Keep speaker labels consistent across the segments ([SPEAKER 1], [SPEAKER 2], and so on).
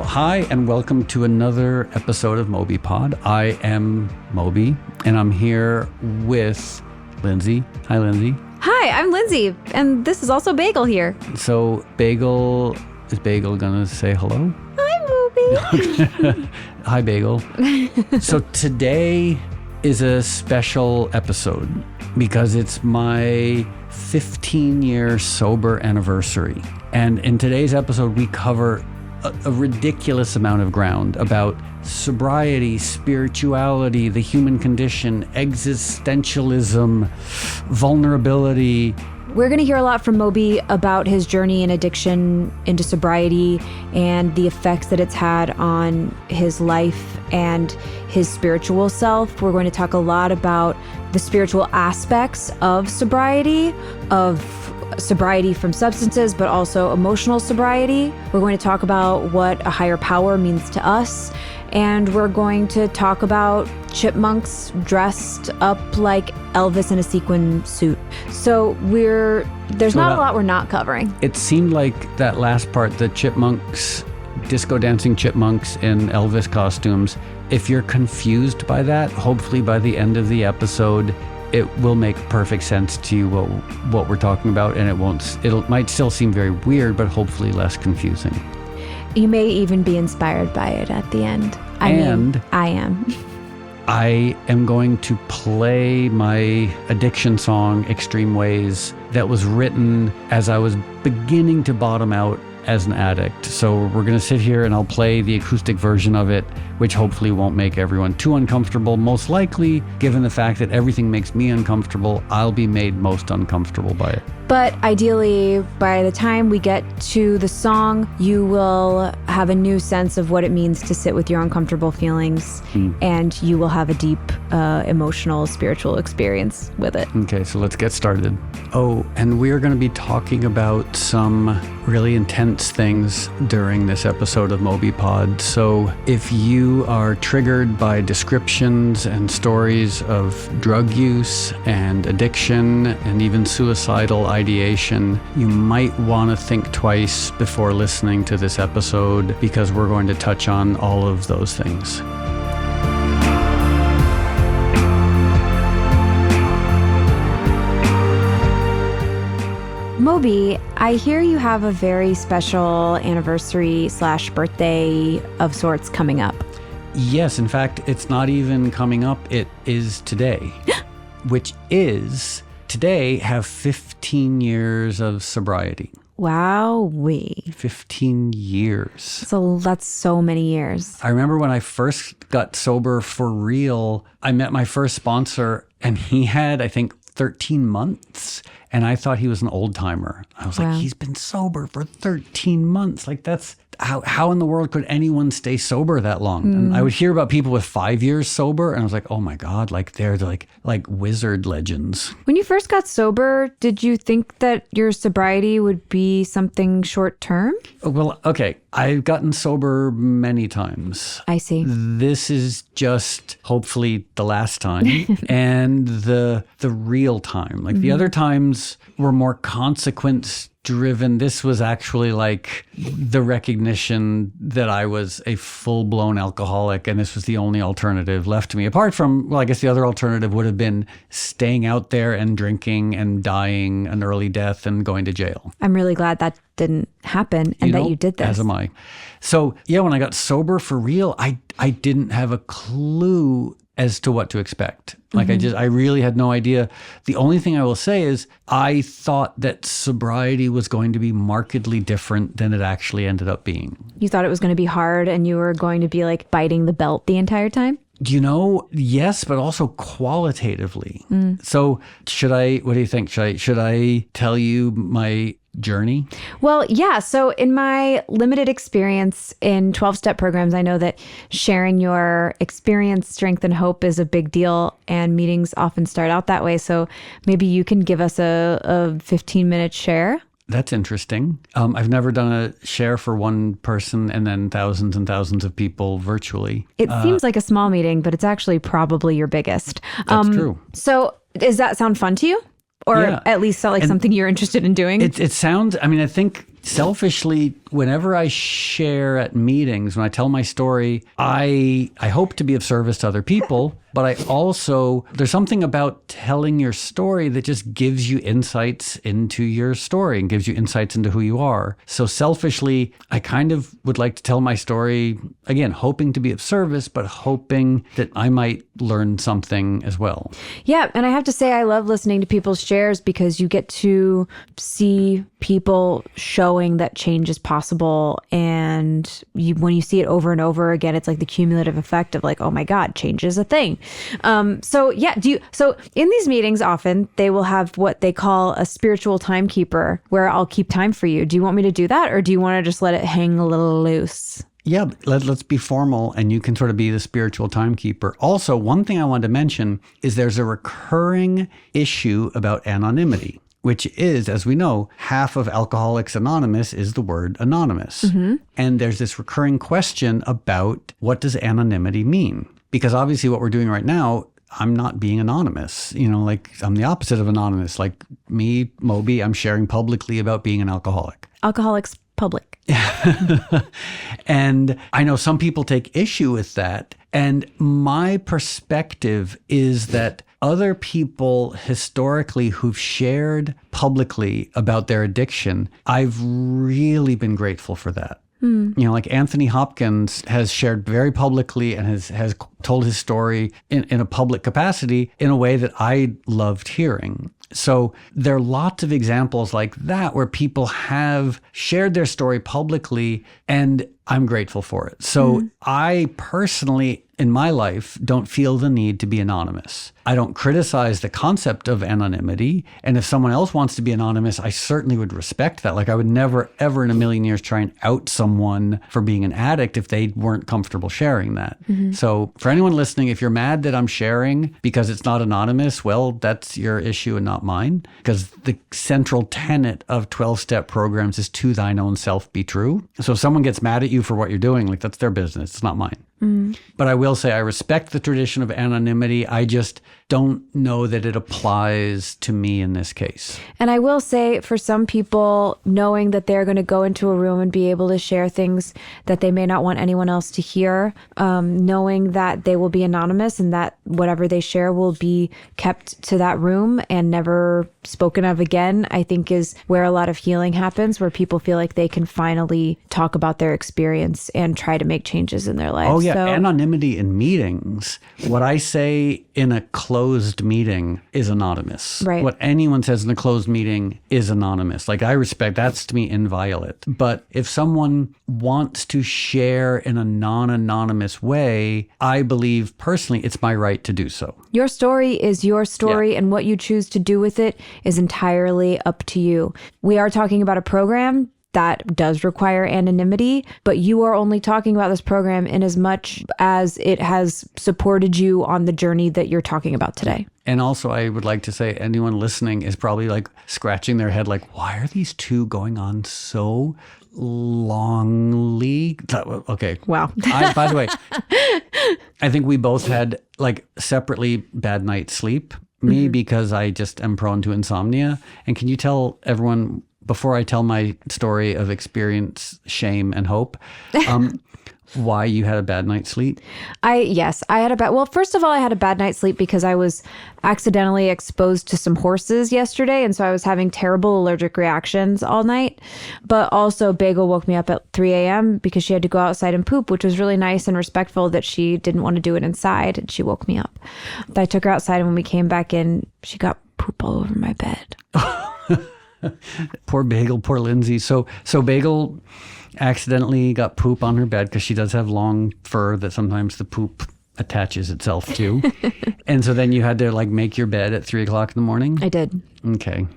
[SPEAKER 1] Hi, and welcome to another episode of Moby Pod. I am Moby, and I'm here with Lindsay. Hi, Lindsay.
[SPEAKER 2] Hi, I'm Lindsay, and this is also Bagel here.
[SPEAKER 1] So, is Bagel gonna say hello?
[SPEAKER 2] Hi, Moby.
[SPEAKER 1] Hi, Bagel. So today is a special episode because it's my 15-year sober anniversary. And in today's episode, we cover a ridiculous amount of ground about sobriety, spirituality, the human condition, existentialism, vulnerability.
[SPEAKER 2] We're going to hear a lot from Moby about his journey in addiction into sobriety and the effects that it's had on his life and his spiritual self. We're going to talk a lot about the spiritual aspects of sobriety from substances, but also emotional sobriety. We're going to talk about what a higher power means to us. And we're going to talk about chipmunks dressed up like Elvis in a sequin suit. So there's not a lot we're not covering.
[SPEAKER 1] It seemed like that last part, the chipmunks, disco dancing chipmunks in Elvis costumes. If you're confused by that, hopefully by the end of the episode, it will make perfect sense to you what we're talking about, and it might still seem very weird, but hopefully less confusing.
[SPEAKER 2] You may even be inspired by it at the end. I am.
[SPEAKER 1] I am going to play my addiction song, Extreme Ways, that was written as I was beginning to bottom out as an addict. So we're going to sit here and I'll play the acoustic version of it, which hopefully won't make everyone too uncomfortable. Most likely, given the fact that everything makes me uncomfortable, I'll be made most uncomfortable by it.
[SPEAKER 2] But ideally, by the time we get to the song, you will have a new sense of what it means to sit with your uncomfortable feelings, and you will have a deep emotional, spiritual experience with it.
[SPEAKER 1] Okay, so let's get started. Oh, and we're going to be talking about some really intense things during this episode of Moby Pod. So if you are triggered by descriptions and stories of drug use and addiction and even suicidal ideation, you might want to think twice before listening to this episode, because we're going to touch on all of those things.
[SPEAKER 2] Moby, I hear you have a very special anniversary/birthday of sorts coming up.
[SPEAKER 1] Yes, in fact, it's not even coming up. It is today, which is today have 15 years of sobriety.
[SPEAKER 2] Wowee.
[SPEAKER 1] 15 years.
[SPEAKER 2] So that's so many years.
[SPEAKER 1] I remember when I first got sober for real, I met my first sponsor and he had, I think, 13 months. And I thought he was an old timer. I was like, he's been sober for 13 months. Like, that's how in the world could anyone stay sober that long? And I would hear about people with 5 years sober, and I was like, oh my God, like they're like wizard legends.
[SPEAKER 2] When you first got sober, did you think that your sobriety would be something short term?
[SPEAKER 1] Well, okay. I've gotten sober many times.
[SPEAKER 2] I see.
[SPEAKER 1] This is just hopefully the last time and the real time. Like the other times were more consequence driven. This was actually like the recognition that I was a full-blown alcoholic and this was the only alternative left to me. Apart from, well, I guess the other alternative would have been staying out there and drinking and dying an early death and going to jail.
[SPEAKER 2] I'm really glad that didn't happen and that you did this.
[SPEAKER 1] As am I. So yeah, when I got sober for real, I didn't have a clue as to what to expect. Like I really had no idea. The only thing I will say is I thought that sobriety was going to be markedly different than it actually ended up being. You
[SPEAKER 2] thought it was going to be hard and you were going to be like biting the belt the entire time?
[SPEAKER 1] Yes, but also qualitatively. So what do you think? Should I tell you my journey?
[SPEAKER 2] Well, yeah. So in my limited experience in 12-step programs, I know that sharing your experience, strength, and hope is a big deal, and meetings often start out that way. So maybe you can give us a 15-minute share.
[SPEAKER 1] That's interesting. I've never done a share for one person and then thousands and thousands of people virtually.
[SPEAKER 2] It seems like a small meeting, but it's actually probably your biggest.
[SPEAKER 1] That's true.
[SPEAKER 2] So does that sound fun to you? Or at least like something you're interested in doing?
[SPEAKER 1] It sounds, I mean, I think selfishly, whenever I share at meetings, when I tell my story, I hope to be of service to other people, but I also, there's something about telling your story that just gives you insights into your story and gives you insights into who you are. So selfishly, I kind of would like to tell my story, again, hoping to be of service, but hoping that I might learn something as well.
[SPEAKER 2] Yeah, and I have to say I love listening to people's shares because you get to see people showing that change is possible. And when you see it over and over again, it's like the cumulative effect of like, oh my God, change is a thing. So in these meetings, often they will have what they call a spiritual timekeeper where I'll keep time for you. Do you want me to do that? Or do you want to just let it hang a little loose?
[SPEAKER 1] Yeah, let's be formal and you can sort of be the spiritual timekeeper. Also, one thing I wanted to mention is there's a recurring issue about anonymity, which is, as we know, half of Alcoholics Anonymous is the word anonymous. Mm-hmm. And there's this recurring question about what does anonymity mean? Because obviously what we're doing right now, I'm not being anonymous. Like I'm the opposite of anonymous. Like me, Moby, I'm sharing publicly about being an alcoholic.
[SPEAKER 2] Alcoholics public.
[SPEAKER 1] And I know some people take issue with that. And my perspective is that other people historically who've shared publicly about their addiction, I've really been grateful for that. Like Anthony Hopkins has shared very publicly and has told his story in a public capacity in a way that I loved hearing. So there are lots of examples like that where people have shared their story publicly, and I'm grateful for it. So I personally, in my life, don't feel the need to be anonymous. I don't criticize the concept of anonymity. And if someone else wants to be anonymous, I certainly would respect that. Like I would never, ever in a million years try and out someone for being an addict if they weren't comfortable sharing that. Mm-hmm. So for anyone listening, if you're mad that I'm sharing because it's not anonymous, well, that's your issue and not mine. Because the central tenet of 12-step programs is to thine own self be true. So if someone gets mad at you for what you're doing, like that's their business. It's not mine. But I will say I respect the tradition of anonymity. I just don't know that it applies to me in this case.
[SPEAKER 2] And I will say for some people, knowing that they're going to go into a room and be able to share things that they may not want anyone else to hear, knowing that they will be anonymous and that whatever they share will be kept to that room and never spoken of again, I think is where a lot of healing happens, where people feel like they can finally talk about their experience and try to make changes in their lives.
[SPEAKER 1] Oh, yeah. So, anonymity in meetings. What I say in a closed meeting is anonymous.
[SPEAKER 2] Right.
[SPEAKER 1] What anyone says in a closed meeting is anonymous. Like I respect, that's to me inviolate. But if someone wants to share in a non-anonymous way, I believe personally it's my right to do so.
[SPEAKER 2] Your story is your story, and what you choose to do with it is entirely up to you. We are talking about a program that does require anonymity, but you are only talking about this program in as much as it has supported you on the journey that you're talking about today.
[SPEAKER 1] And also, I would like to say anyone listening is probably like scratching their head like, why are these two going on so longly? Okay.
[SPEAKER 2] Wow.
[SPEAKER 1] By the way, I think we both had like separately bad night's sleep. Me, because I just am prone to insomnia. And can you tell everyone, before I tell my story of experience, shame, and hope, why you had a bad night's sleep? Well, first of all, I had a bad night's sleep because I was accidentally exposed to some horses yesterday. And so I was having terrible allergic reactions all night. But also Bagel woke me up at 3 a.m. because she had to go outside and poop, which was really nice and respectful that she didn't want to do it inside. And she woke me up. I took her outside, and when we came back in, she got poop all over my bed. Poor Bagel, poor Lindsay. So Bagel accidentally got poop on her bed because she does have long fur that sometimes the poop attaches itself to. And so then you had to like make your bed at 3 o'clock in the morning?
[SPEAKER 2] I did.
[SPEAKER 1] Okay.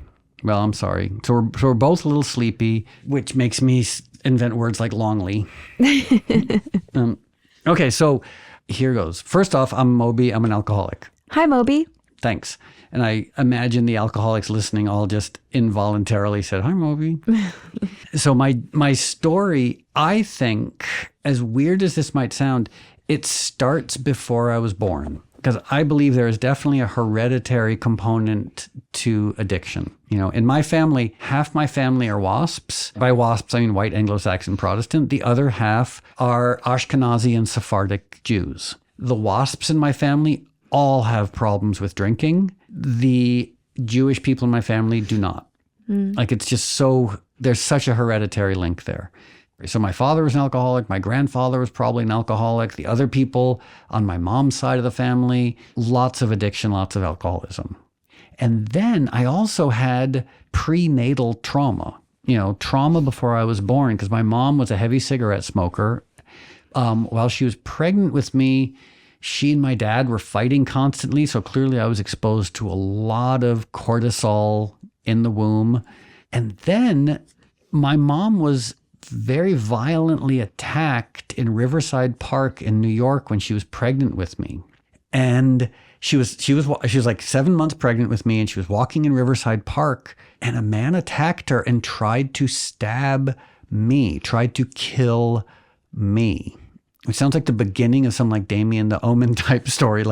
[SPEAKER 1] Well, I'm sorry. So we're both a little sleepy, which makes me invent words like longly. Okay, so here goes. First off, I'm Moby. I'm an alcoholic.
[SPEAKER 2] Hi, Moby.
[SPEAKER 1] Thanks. And I imagine the alcoholics listening all just involuntarily said, hi, Moby. So my story, I think, as weird as this might sound, it starts before I was born. because I believe there is definitely a hereditary component to addiction. In my family, half my family are WASPs. By WASPs, I mean white Anglo-Saxon Protestant. The other half are Ashkenazi and Sephardic Jews. The WASPs in my family all have problems with drinking. The Jewish people in my family do not. It's just there's such a hereditary link there. So my father was an alcoholic. My grandfather was probably an alcoholic. The other people on my mom's side of the family, lots of addiction, lots of alcoholism. And then I also had prenatal trauma, trauma before I was born, because my mom was a heavy cigarette smoker. While she was pregnant with me, she and my dad were fighting constantly. So clearly I was exposed to a lot of cortisol in the womb. And then my mom was very violently attacked in Riverside Park in New York when she was pregnant with me. And she was like 7 months pregnant with me, and she was walking in Riverside Park, and a man attacked her and tried to stab me, tried to kill me. It sounds like the beginning of some like Damien the Omen type story.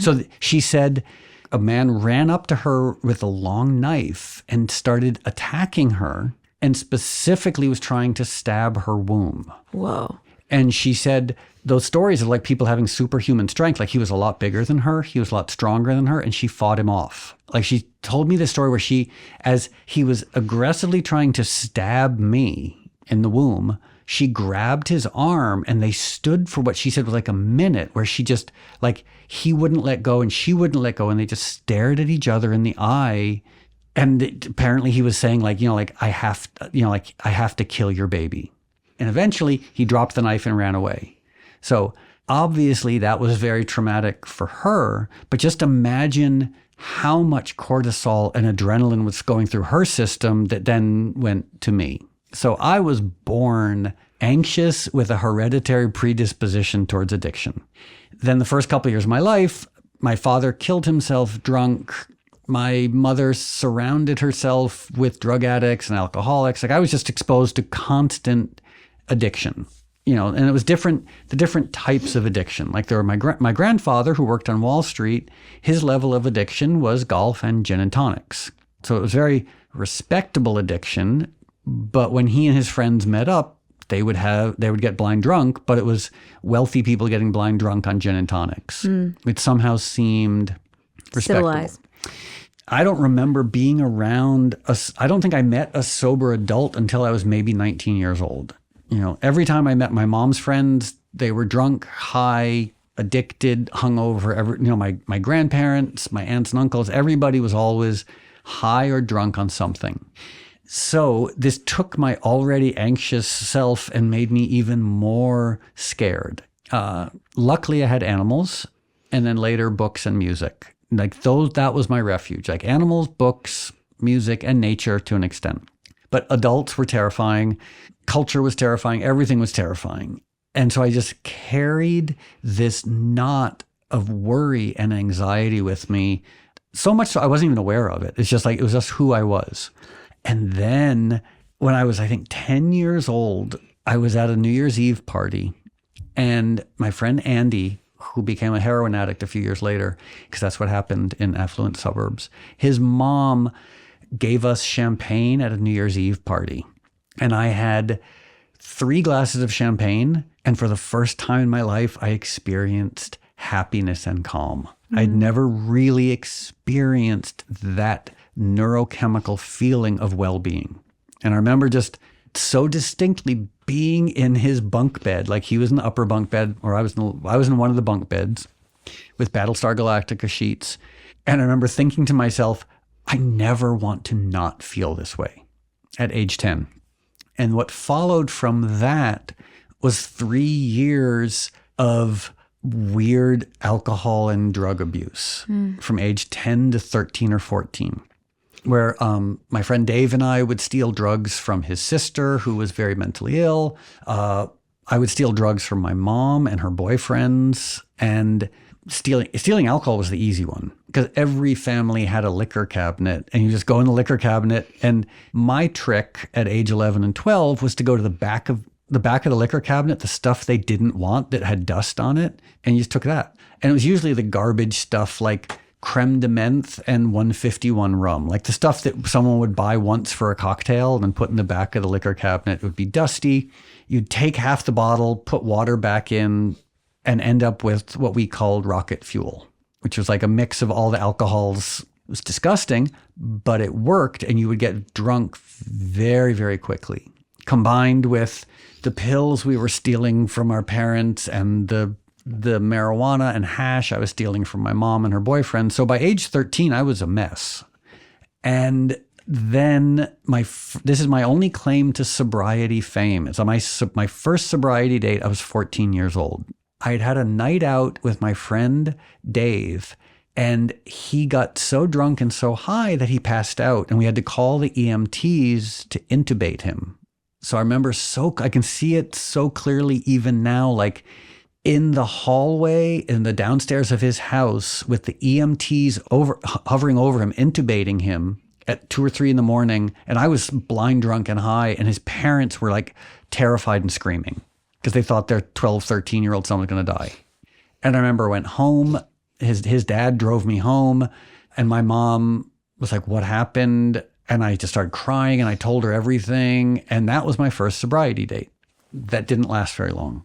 [SPEAKER 1] So she said a man ran up to her with a long knife and started attacking her, and specifically was trying to stab her womb.
[SPEAKER 2] Whoa.
[SPEAKER 1] And she said those stories of like people having superhuman strength, like he was a lot bigger than her, he was a lot stronger than her, and she fought him off. Like she told me this story where as he was aggressively trying to stab me in the womb, she grabbed his arm, and they stood for what she said was like a minute, where she just like, he wouldn't let go and she wouldn't let go, and they just stared at each other in the eye. And apparently he was saying I have to kill your baby. And eventually he dropped the knife and ran away. So obviously that was very traumatic for her, but just imagine how much cortisol and adrenaline was going through her system that then went to me. So I was born anxious with a hereditary predisposition towards addiction. Then the first couple of years of my life, my father killed himself drunk. My mother surrounded herself with drug addicts and alcoholics. Like I was just exposed to constant addiction, and it was the different types of addiction. Like there were my grandfather who worked on Wall Street, his level of addiction was golf and gin and tonics. So it was very respectable addiction. But when he and his friends met up, they would get blind drunk, but it was wealthy people getting blind drunk on gin and tonics. It somehow seemed respectable.
[SPEAKER 2] Civilized.
[SPEAKER 1] I don't remember being around I don't think I met a sober adult until I was maybe 19 years old. Every time I met my mom's friends, they were drunk, high, addicted, hungover. My grandparents, my aunts and uncles, everybody was always high or drunk on something. So this took my already anxious self and made me even more scared. Luckily, I had animals, and then later books and music. That was my refuge. Like animals, books, music, and nature to an extent. But adults were terrifying. Culture was terrifying. Everything was terrifying. And so I just carried this knot of worry and anxiety with me, so much so I wasn't even aware of it. It's just like, it was just who I was. And then when I was, I think, 10 years old, I was at a New Year's Eve party, and my friend Andy, who became a heroin addict a few years later, because that's what happened in affluent suburbs, his mom gave us champagne at a New Year's Eve party. And I had 3 glasses of champagne, and for the first time in my life, I experienced happiness and calm. I'd never really experienced that neurochemical feeling of well-being. And I remember just so distinctly being in his bunk bed, like he was in the upper bunk bed, or I was in one of the bunk beds with Battlestar Galactica sheets. And I remember thinking to myself, I never want to not feel this way at age 10. And what followed from that was 3 years of weird alcohol and drug abuse from age 10 to 13 or 14, where my friend Dave and I would steal drugs from his sister, who was very mentally ill. I would steal drugs from my mom and her boyfriends, and stealing alcohol was the easy one because every family had a liquor cabinet, and you just go in the liquor cabinet. And my trick at age 11 and 12 was to go to the back of the back of the liquor cabinet, the stuff they didn't want that had dust on it, and you just took that. And it was usually the garbage stuff like creme de menthe and 151 rum, like the stuff that someone would buy once for a cocktail and then put in the back of the liquor cabinet. It would be dusty. You'd take half the bottle, put water back in, and end up with what we called rocket fuel, which was like a mix of all the alcohols. It was disgusting, but it worked, and you would get drunk very, very quickly. Combined with the pills we were stealing from our parents and the marijuana and hash I was stealing from my mom and her boyfriend. So by age 13, I was a mess. And then this is my only claim to sobriety fame. It's on my first sobriety date. I was 14 years old. I had had a night out with my friend Dave, and he got so drunk and so high that he passed out, and we had to call the EMTs to intubate him. So I remember I can see it so clearly even now, like in the hallway in the downstairs of his house with the EMTs hovering over him, intubating him at 2 or 3 in the morning. And I was blind drunk and high, and his parents were like terrified and screaming because they thought their 12, 13-year-old son was going to die. And I remember I went home, his dad drove me home, and my mom was like, "What happened?" And I just started crying, and I told her everything. And that was my first sobriety date. That didn't last very long,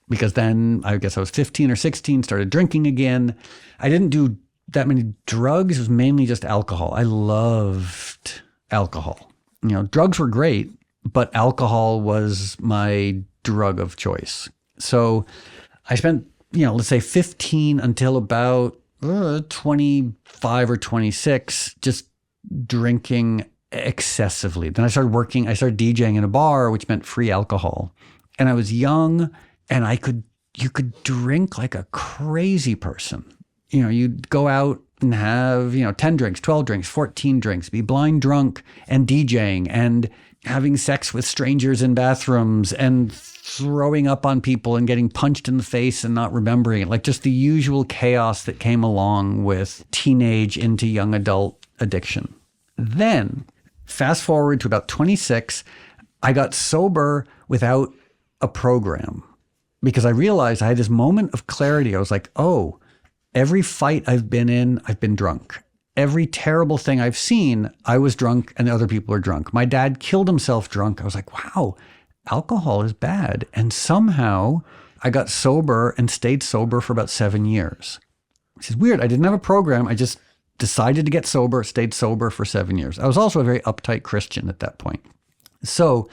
[SPEAKER 1] because then I guess I was 15 or 16, started drinking again. I didn't do that many drugs. It was mainly just alcohol. I loved alcohol. Drugs were great, but alcohol was my drug of choice. So I spent, let's say 15 until about 25 or 26, just drinking excessively. Then I started DJing in a bar, which meant free alcohol. And I was young, and you could drink like a crazy person. You'd go out and have, 10 drinks, 12 drinks, 14 drinks, be blind drunk and DJing and having sex with strangers in bathrooms and throwing up on people and getting punched in the face and not remembering it. Like just the usual chaos that came along with teenage into young adult addiction. Then, fast forward to about 26, I got sober without a program because I realized I had this moment of clarity. I was like, oh, every fight I've been in, I've been drunk. Every terrible thing I've seen, I was drunk and other people are drunk. My dad killed himself drunk. I was like, wow, alcohol is bad. And somehow I got sober and stayed sober for about 7 years, which is weird. I didn't have a program. I just decided to get sober, stayed sober for 7 years. I was also a very uptight Christian at that point. So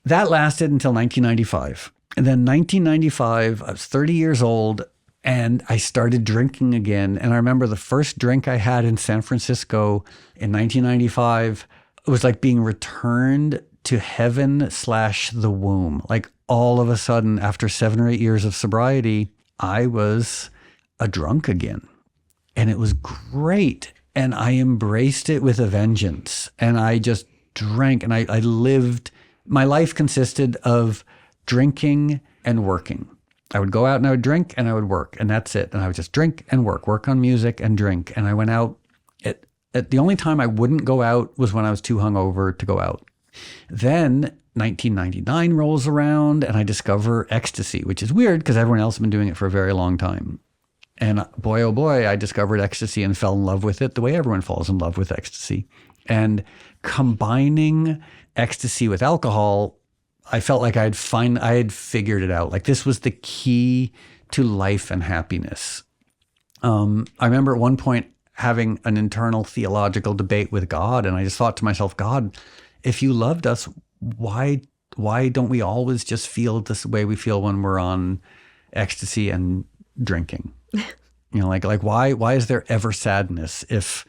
[SPEAKER 1] that lasted until 1995. And then 1995, I was 30 years old, and I started drinking again. And I remember the first drink I had in San Francisco in 1995, it was like being returned to heaven/the womb. Like all of a sudden, after 7 or 8 years of sobriety, I was a drunk again. And it was great. And I embraced it with a vengeance. And I just drank, and I lived. My life consisted of drinking and working. I would go out and I would drink and I would work, and that's it. And I would just drink and work on music and drink. And I went out at the only time I wouldn't go out was when I was too hungover to go out. Then 1999 rolls around and I discover ecstasy, which is weird because everyone else has been doing it for a very long time. And boy, oh boy, I discovered ecstasy and fell in love with it the way everyone falls in love with ecstasy. And combining ecstasy with alcohol, I felt like I had figured it out. Like this was the key to life and happiness. I remember at one point having an internal theological debate with God, and I just thought to myself, God, if you loved us, why don't we always just feel this way we feel when we're on ecstasy and drinking? Like why is there ever sadness? If,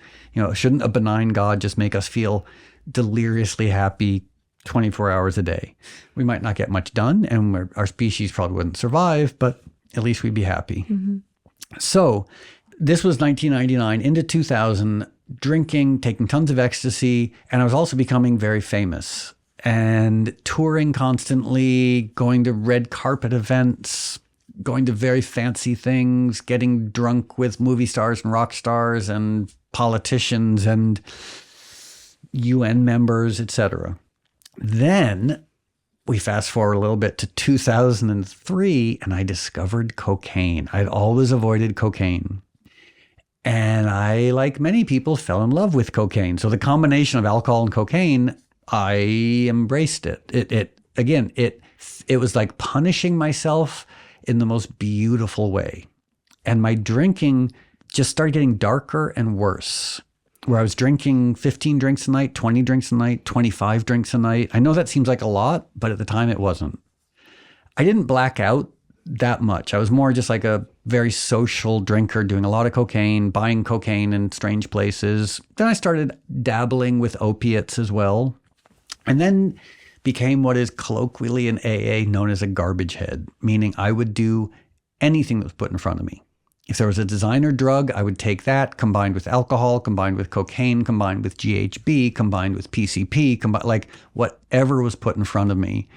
[SPEAKER 1] shouldn't a benign God just make us feel deliriously happy 24 hours a day? We might not get much done, and our species probably wouldn't survive, but at least we'd be happy. Mm-hmm. So this was 1999 into 2000, drinking, taking tons of ecstasy, and I was also becoming very famous and touring constantly, going to red carpet events, going to very fancy things, getting drunk with movie stars and rock stars and politicians and UN members, etc. Then We fast forward a little bit to 2003, and I discovered cocaine. I'd always avoided cocaine. And I, like many people, fell in love with cocaine. So the combination of alcohol and cocaine, I embraced it. It was like punishing myself in the most beautiful way. And my drinking just started getting darker and worse, where I was drinking 15 drinks a night, 20 drinks a night, 25 drinks a night. I know that seems like a lot, but at the time it wasn't. I didn't black out that much. I was more just like a very social drinker, doing a lot of cocaine, buying cocaine in strange places. Then I started dabbling with opiates as well, and then became what is colloquially in AA known as a garbage head, meaning I would do anything that was put in front of me. If there was a designer drug, I would take that combined with alcohol, combined with cocaine, combined with GHB, combined with PCP, like whatever was put in front of me,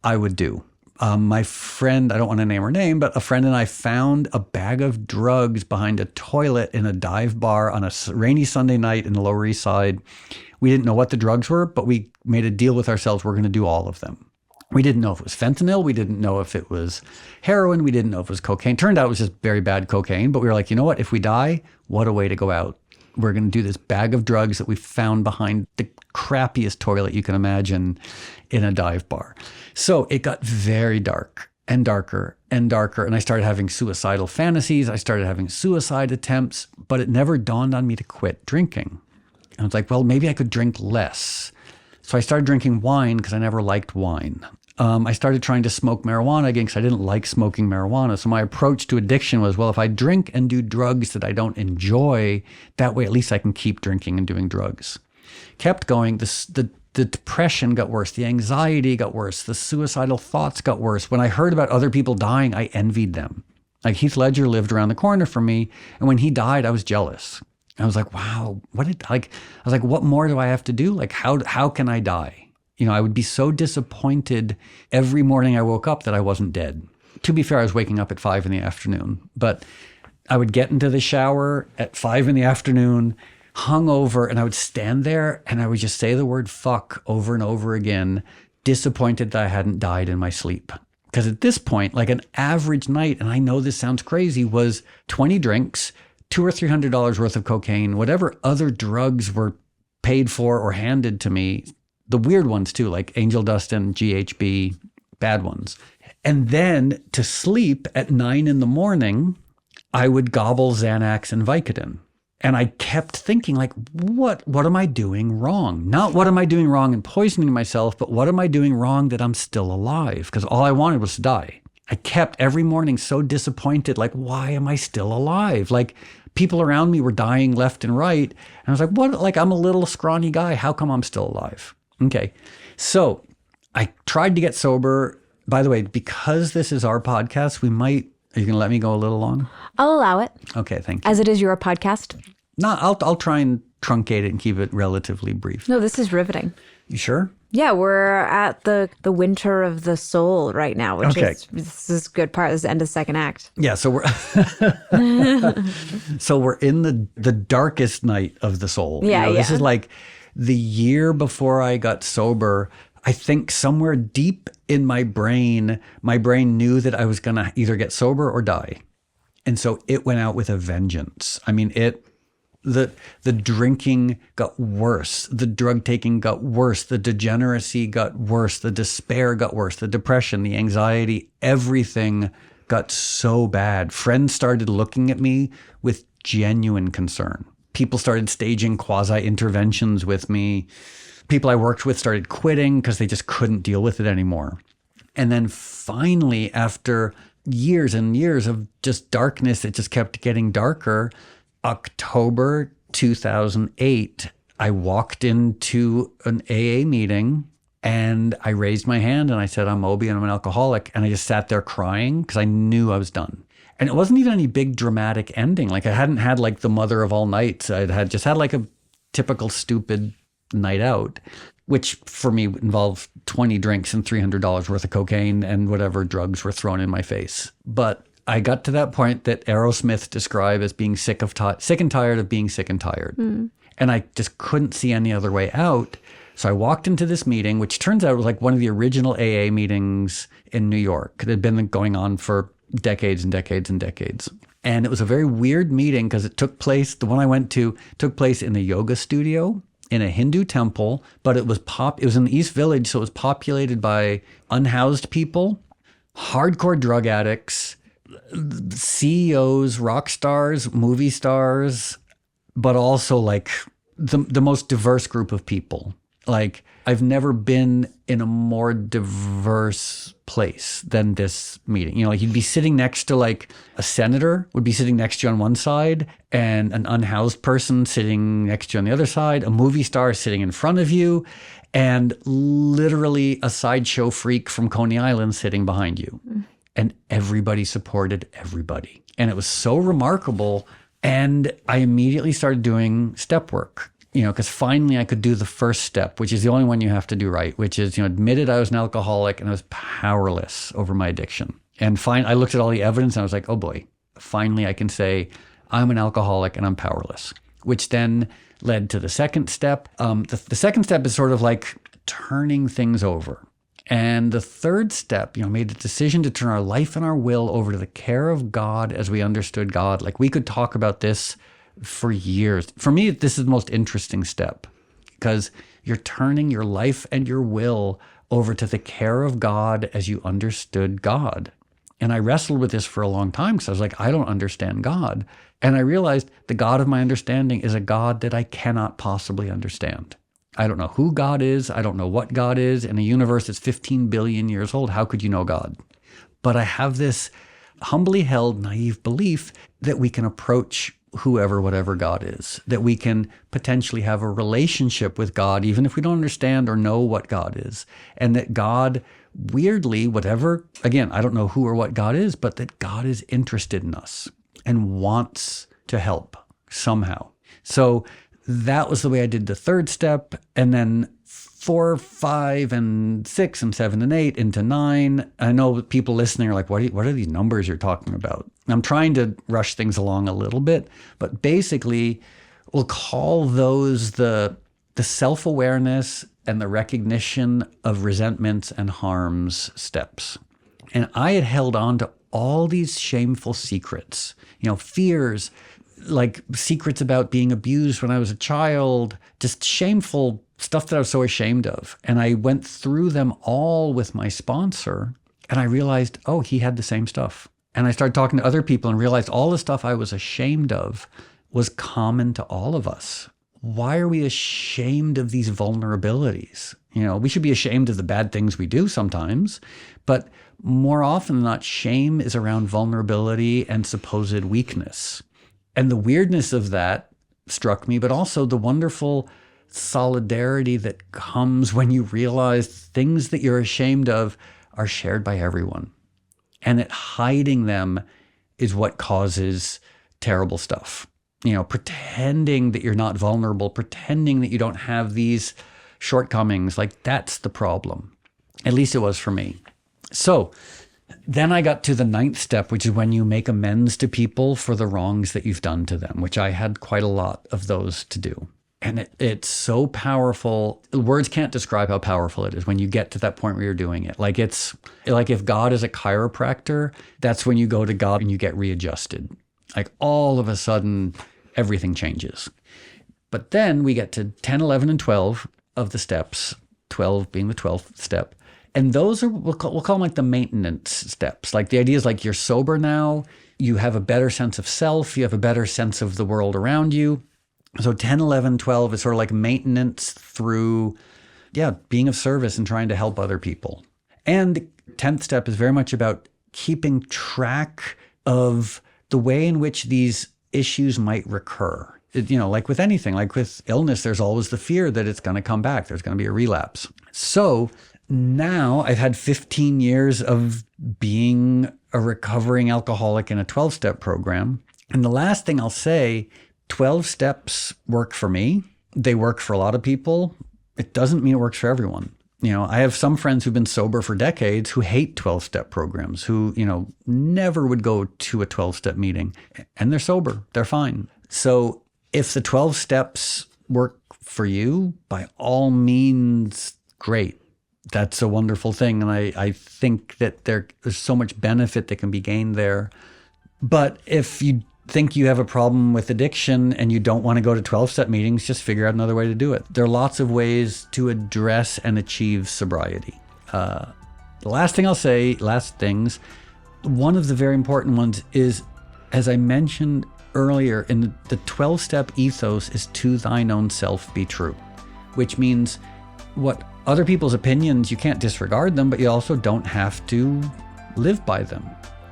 [SPEAKER 1] I would do. My friend, I don't want to name her name, but a friend and I found a bag of drugs behind a toilet in a dive bar on a rainy Sunday night in the Lower East Side. We didn't know what the drugs were, but we made a deal with ourselves. We're going to do all of them. We didn't know if it was fentanyl. We didn't know if it was heroin. We didn't know if it was cocaine. Turned out it was just very bad cocaine. But we were like, you know what? If we die, what a way to go out. We're going to do this bag of drugs that we found behind the crappiest toilet you can imagine in a dive bar. So it got very dark and darker and darker. And I started having suicidal fantasies. I started having suicide attempts, but it never dawned on me to quit drinking. And I was like, well, maybe I could drink less. So I started drinking wine because I never liked wine. I started trying to smoke marijuana again because I didn't like smoking marijuana. So my approach to addiction was, well, if I drink and do drugs that I don't enjoy, that way at least I can keep drinking and doing drugs. Kept going. The depression got worse. The anxiety got worse. The suicidal thoughts got worse. When I heard about other people dying, I envied them. Like Heath Ledger lived around the corner from me. And when he died, I was jealous. I was like, wow, what more do I have to do? Like, how can I die? I would be so disappointed every morning I woke up that I wasn't dead. To be fair, I was waking up at 5 p.m, but I would get into the shower at 5 p.m, hungover, and I would stand there and I would just say the word fuck over and over again, disappointed that I hadn't died in my sleep. Because at this point, like an average night, and I know this sounds crazy, was 20 drinks, $200 or $300 worth of cocaine, whatever other drugs were paid for or handed to me, the weird ones too, like angel dust and GHB, bad ones. And then to sleep at 9 a.m, I would gobble Xanax and Vicodin. And I kept thinking, like, what am I doing wrong? Not what am I doing wrong in poisoning myself, but what am I doing wrong that I'm still alive? Because all I wanted was to die. I kept every morning so disappointed, like, why am I still alive? Like, people around me were dying left and right. And I was like, what? Like, I'm a little scrawny guy. How come I'm still alive? Okay. So I tried to get sober. By the way, because this is our podcast, are you going to let me go a little long?
[SPEAKER 2] I'll allow it.
[SPEAKER 1] Okay. Thank you.
[SPEAKER 2] As it is your podcast.
[SPEAKER 1] No, I'll try and truncate it and keep it relatively brief.
[SPEAKER 2] No, this is riveting.
[SPEAKER 1] You sure?
[SPEAKER 2] Yeah, we're at the winter of the soul right now, which this is a good part. This is the end of the second act.
[SPEAKER 1] Yeah, so we're in the darkest night of the soul.
[SPEAKER 2] Yeah,
[SPEAKER 1] This is like the year before I got sober. I think somewhere deep in my brain knew that I was going to either get sober or die. And so it went out with a vengeance. I mean, the drinking got worse. The drug taking got worse. The degeneracy got worse. The despair got worse. The depression, the anxiety, everything got so bad. Friends started looking at me with genuine concern. People started staging quasi-interventions with me. People I worked with started quitting because they just couldn't deal with it anymore. And then finally, after years and years of just darkness, it just kept getting darker. October 2008, I walked into an AA meeting and I raised my hand and I said, I'm Moby and I'm an alcoholic. And I just sat there crying because I knew I was done. And it wasn't even any big dramatic ending. Like I hadn't had like the mother of all nights. I'd just had like a typical stupid night out, which for me involved 20 drinks and $300 worth of cocaine and whatever drugs were thrown in my face. But I got to that point that Aerosmith described as being sick and tired of being sick and tired. Mm. And I just couldn't see any other way out. So I walked into this meeting, which turns out was like one of the original AA meetings in New York. It had been going on for decades and decades and decades. And it was a very weird meeting because it took place, the one I went to took place in a yoga studio in a Hindu temple, but it was in the East Village, so it was populated by unhoused people, hardcore drug addicts, CEOs, rock stars, movie stars, but also like the most diverse group of people. Like, I've never been in a more diverse place than this meeting. Like, you'd be sitting next to like a senator would be sitting next to you on one side, and an unhoused person sitting next to you on the other side, a movie star sitting in front of you, and literally a sideshow freak from Coney Island sitting behind you. And everybody supported everybody. And it was so remarkable. And I immediately started doing step work. Because finally I could do the first step, which is the only one you have to do right, which is, admitted I was an alcoholic and I was powerless over my addiction. And I looked at all the evidence and I was like, oh boy, finally I can say I'm an alcoholic and I'm powerless, which then led to the second step. The second step is sort of like turning things over. And the third step, made the decision to turn our life and our will over to the care of God as we understood God. Like, we could talk about this for years. For me, this is the most interesting step because you're turning your life and your will over to the care of God as you understood God. And I wrestled with this for a long time because I was like, I don't understand God. And I realized the God of my understanding is a God that I cannot possibly understand. I don't know who God is. I don't know what God is. In a universe that's 15 billion years old, how could you know God? But I have this humbly held naive belief that we can approach whoever, whatever God is, that we can potentially have a relationship with God, even if we don't understand or know what God is. And that God, weirdly, whatever, again, I don't know who or what God is, but that God is interested in us and wants to help somehow. So that was the way I did the third step. And then 4, 5, and 6, and 7, and 8 into 9. I know people listening are like, what are these numbers you're talking about? I'm trying to rush things along a little bit, but basically we'll call those the self-awareness and the recognition of resentments and harms steps. And I had held on to all these shameful secrets, fears, like secrets about being abused when I was a child, just shameful stuff that I was so ashamed of. And I went through them all with my sponsor, and I realized, oh, he had the same stuff. And I started talking to other people and realized all the stuff I was ashamed of was common to all of us. Why are we ashamed of these vulnerabilities? We should be ashamed of the bad things we do sometimes, but more often than not, shame is around vulnerability and supposed weakness. And the weirdness of that struck me, but also the wonderful solidarity that comes when you realize things that you're ashamed of are shared by everyone. And that hiding them is what causes terrible stuff. Pretending that you're not vulnerable, pretending that you don't have these shortcomings, like that's the problem. At least it was for me. So then I got to the 9th step, which is when you make amends to people for the wrongs that you've done to them, which I had quite a lot of those to do. And it's so powerful. Words can't describe how powerful it is when you get to that point where you're doing it. Like, it's like if God is a chiropractor, that's when you go to God and you get readjusted. Like, all of a sudden, everything changes. But then we get to 10, 11, and 12 of the steps, 12 being the 12th step. And those are, we'll call them like the maintenance steps. Like, the idea is like, you're sober now, you have a better sense of self, you have a better sense of the world around you. So 10, 11, 12 is sort of like maintenance through, being of service and trying to help other people. And 10th step is very much about keeping track of the way in which these issues might recur. Like with anything, like with illness, there's always the fear that it's going to come back. There's going to be a relapse. So now I've had 15 years of being a recovering alcoholic in a 12-step program. And the last thing I'll say, 12 steps work for me. They work for a lot of people. It doesn't mean it works for everyone. I have some friends who've been sober for decades who hate 12-step programs, who, never would go to a 12-step meeting, and they're sober. They're fine. So if the 12 steps work for you, by all means, great. That's a wonderful thing. And I think that there's so much benefit that can be gained there. But if you think you have a problem with addiction and you don't want to go to 12-step meetings, just figure out another way to do it. There are lots of ways to address and achieve sobriety. The last thing I'll say, one of the very important ones is, as I mentioned earlier, in the 12-step ethos is to thine own self be true, which means what other people's opinions, you can't disregard them, but you also don't have to live by them.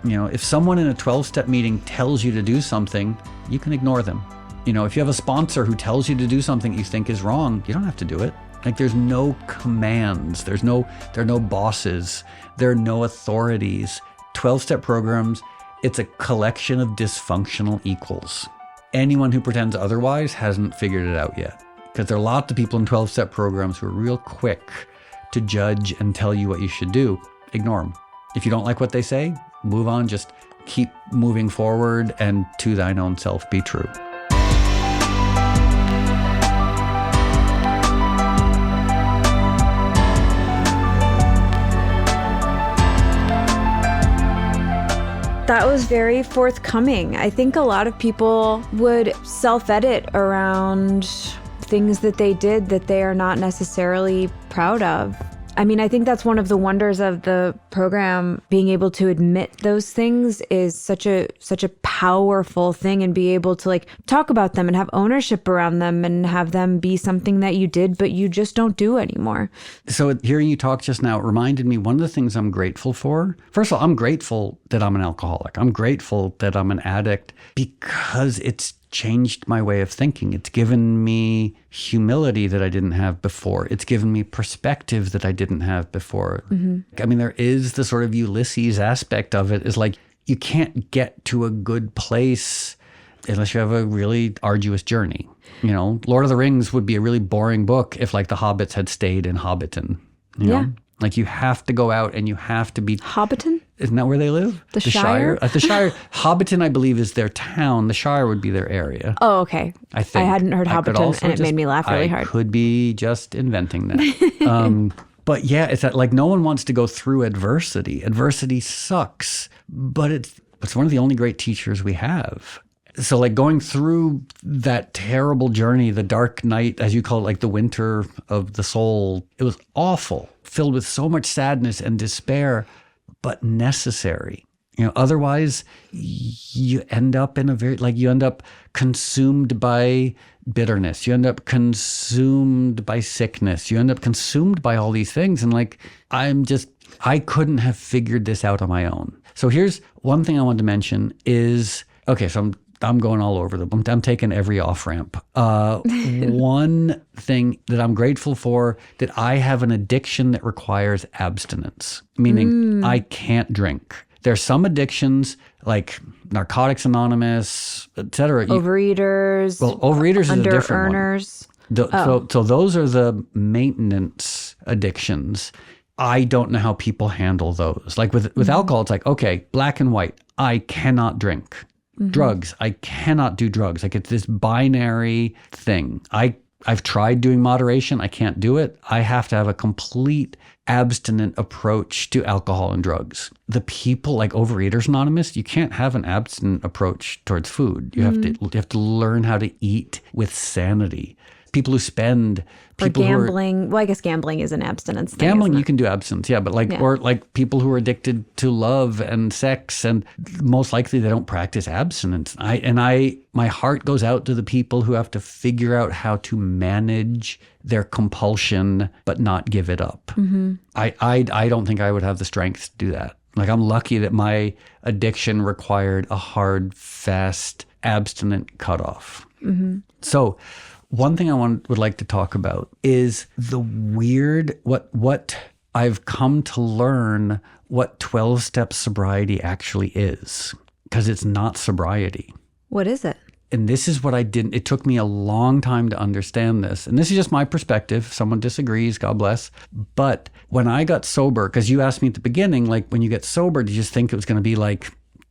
[SPEAKER 1] If someone in a 12-step meeting tells you to do something, you can ignore them. If you have a sponsor who tells you to do something you think is wrong, you don't have to do it. Like, there's no commands, there are no bosses, there are no authorities. 12-step programs, it's a collection of dysfunctional equals. Anyone who pretends otherwise hasn't figured it out yet. Because there are lots of people in 12-step programs who are real quick to judge and tell you what you should do. Ignore them. If you don't like what they say, move on. Just keep moving forward, and to thine own self be true.
[SPEAKER 2] That was very forthcoming. I think a lot of people would self-edit around things that they did that they are not necessarily proud of. I mean, I think that's one of the wonders of the program. Being able to admit those things is such a powerful thing, and be able to talk about them and have ownership around them and have them be something that you did but you just don't do anymore.
[SPEAKER 1] So hearing you talk just now, it reminded me one of the things I'm grateful for. First of all, I'm grateful that I'm an alcoholic. I'm grateful that I'm an addict because it's changed my way of thinking. It's given me humility that I didn't have before. It's given me perspective that I didn't have before. Mm-hmm. I mean, there is the sort of Ulysses aspect of it, is like, you can't get to a good place unless you have a really arduous journey. Lord of the Rings would be a really boring book if the hobbits had stayed in Hobbiton. You know? You have to go out and you have to be...
[SPEAKER 2] Hobbiton?
[SPEAKER 1] Isn't that where they live?
[SPEAKER 2] The Shire?
[SPEAKER 1] The Shire. Hobbiton, I believe, is their town. The Shire would be their area.
[SPEAKER 2] Oh, okay.
[SPEAKER 1] I think.
[SPEAKER 2] I hadn't heard Hobbiton, and it made me laugh really hard.
[SPEAKER 1] I could be just inventing that. But yeah, it's that, no one wants to go through adversity. Adversity sucks, but it's one of the only great teachers we have. So going through that terrible journey, the dark night, as you call it, the winter of the soul, it was awful, filled with so much sadness and despair, but necessary. Otherwise you end up in you end up consumed by bitterness. You end up consumed by sickness. You end up consumed by all these things. And I couldn't have figured this out on my own. So here's one thing I wanted to mention is, okay, so I'm going all over them. I'm taking every off-ramp. One thing that I'm grateful for, that I have an addiction that requires abstinence, meaning I can't drink. There's some addictions like Narcotics Anonymous, etc.
[SPEAKER 2] Overeaters.
[SPEAKER 1] Well, overeaters is a different one. So those are the maintenance addictions. I don't know how people handle those. With alcohol, it's okay, black and white. I cannot drink. Mm-hmm. Drugs, I cannot do drugs. It's this binary thing. I've tried doing moderation. I can't do it. I have to have a complete abstinent approach to alcohol and drugs. The people like Overeaters Anonymous, you can't have an abstinent approach towards food. You have to learn how to eat with sanity. People who spend... People
[SPEAKER 2] gambling. I guess gambling is an abstinence thing.
[SPEAKER 1] Gambling, you can do abstinence, yeah. But or people who are addicted to love and sex, and most likely they don't practice abstinence. My heart goes out to the people who have to figure out how to manage their compulsion but not give it up. Mm-hmm. I don't think I would have the strength to do that. I'm lucky that my addiction required a hard, fast, abstinent cutoff. Mm-hmm. So one thing I would like to talk about is the weird, what I've come to learn what 12-step sobriety actually is, because it's not sobriety.
[SPEAKER 2] What is it?
[SPEAKER 1] And this is what it took me a long time to understand this. And this is just my perspective. If someone disagrees, God bless. But when I got sober, because you asked me at the beginning, when you get sober, did you just think it was going to be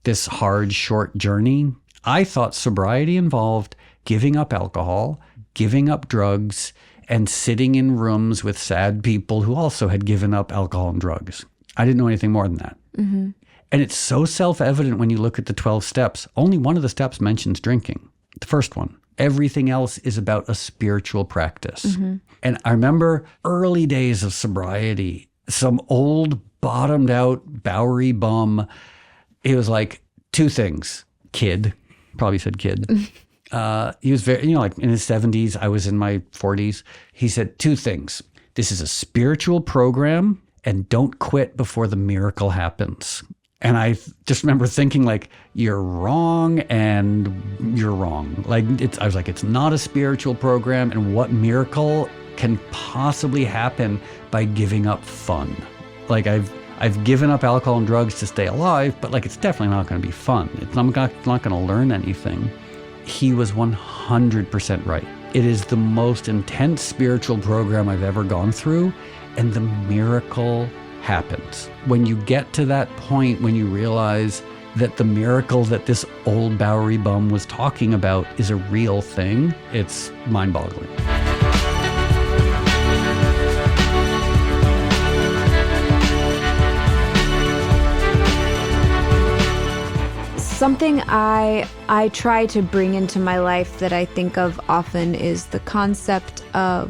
[SPEAKER 1] this hard, short journey? I thought sobriety involved giving up alcohol, giving up drugs and sitting in rooms with sad people who also had given up alcohol and drugs. I didn't know anything more than that. Mm-hmm. And it's so self-evident when you look at the 12 steps. Only one of the steps mentions drinking, the first one. Everything else is about a spiritual practice. Mm-hmm. And I remember early days of sobriety, some old bottomed out Bowery bum. It was like two things. Kid, probably said kid. He was very, like in his 70s, I was in my 40s. He said two things. This is a spiritual program and don't quit before the miracle happens. And I just remember thinking like, you're wrong and you're wrong. I was like, it's not a spiritual program, and what miracle can possibly happen by giving up fun? Like I've given up alcohol and drugs to stay alive, but like it's definitely not going to be fun. I'm not going to learn anything. He was 100% right. It is the most intense spiritual program I've ever gone through, and the miracle happens. When you get to that point, when you realize that the miracle that this old Bowery bum was talking about is a real thing, it's mind-boggling.
[SPEAKER 2] Something I try to bring into my life that I think of often is the concept of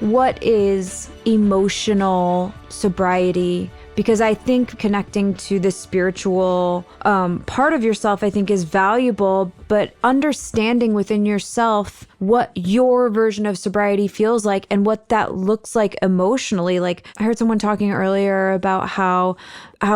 [SPEAKER 2] what is emotional sobriety, because I think connecting to the spiritual part of yourself, I think, is valuable, but understanding within yourself what your version of sobriety feels like and what that looks like emotionally. Like I heard someone talking earlier about how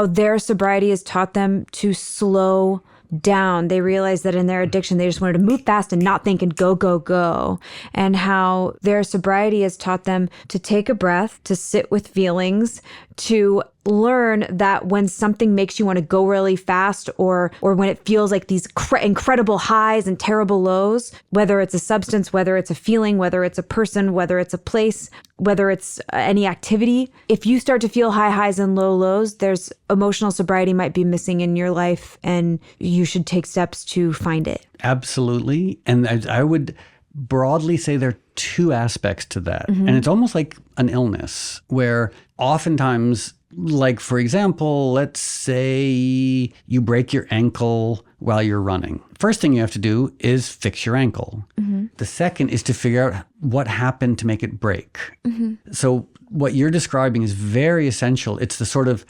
[SPEAKER 2] their sobriety has taught them to slow down. They realized that in their addiction, they just wanted to move fast and not think and go, go, go. And how their sobriety has taught them to take a breath, to sit with feelings, to learn that when something makes you want to go really fast, or when it feels like these incredible highs and terrible lows, whether it's a substance, whether it's a feeling, whether it's a person, whether it's a place, whether it's any activity, if you start to feel high highs and low lows, there's emotional sobriety might be missing in your life, and you should take steps to find it.
[SPEAKER 1] Absolutely. And I would broadly say there are two aspects to that. Mm-hmm. And it's almost like an illness where oftentimes, like, for example, let's say you break your ankle while you're running. First thing you have to do is fix your ankle. Mm-hmm. The second is to figure out what happened to make it break. Mm-hmm. So what you're describing is very essential. It's the sort of,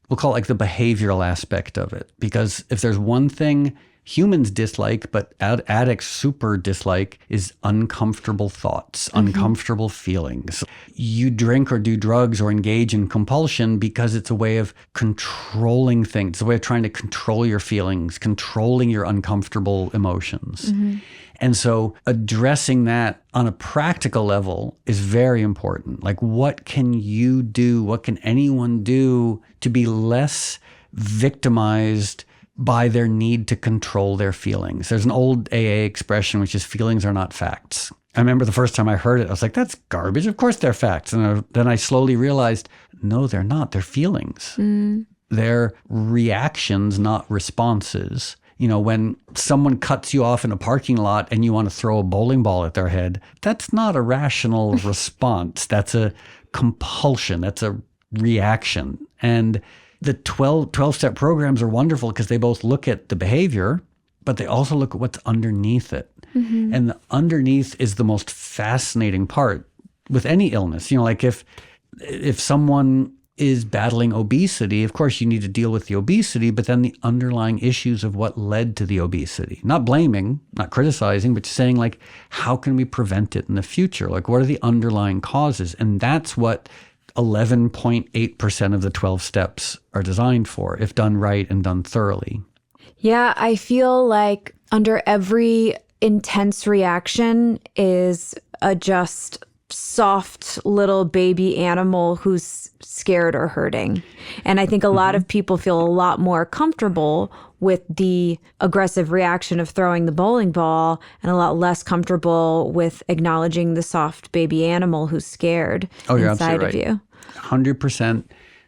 [SPEAKER 1] we'll call it like the behavioral aspect of it. Because if there's one thing humans dislike, but addicts super dislike, is uncomfortable thoughts, uncomfortable feelings. You drink or do drugs or engage in compulsion because it's a way of controlling things. It's a way of trying to control your feelings, controlling your uncomfortable emotions. Mm-hmm. And so addressing that on a practical level is very important. Like, what can you do? What can anyone do to be less victimized by their need to control their feelings? There's an old AA expression, which is feelings are not facts. I remember the first time I heard it, I was like, that's garbage. Of course they're facts. And then I slowly realized, no, they're not. They're feelings. Mm. They're reactions, not responses. When someone cuts you off in a parking lot and you want to throw a bowling ball at their head, that's not a rational response. That's a compulsion. That's a reaction. And the 12-step programs are wonderful because they both look at the behavior, but they also look at what's underneath it. Mm-hmm. And the underneath is the most fascinating part with any illness. Like if someone is battling obesity, of course you need to deal with the obesity, but then the underlying issues of what led to the obesity. Not blaming, not criticizing, but saying like, how can we prevent it in the future? Like, what are the underlying causes? And that's what 11.8% of the 12 steps are designed for, if done right and done thoroughly.
[SPEAKER 2] Yeah, I feel like under every intense reaction is a just soft little baby animal who's scared or hurting. And I think a lot of people feel a lot more comfortable with the aggressive reaction of throwing the bowling ball and a lot less comfortable with acknowledging the soft baby animal who's scared inside of you.
[SPEAKER 1] 100%.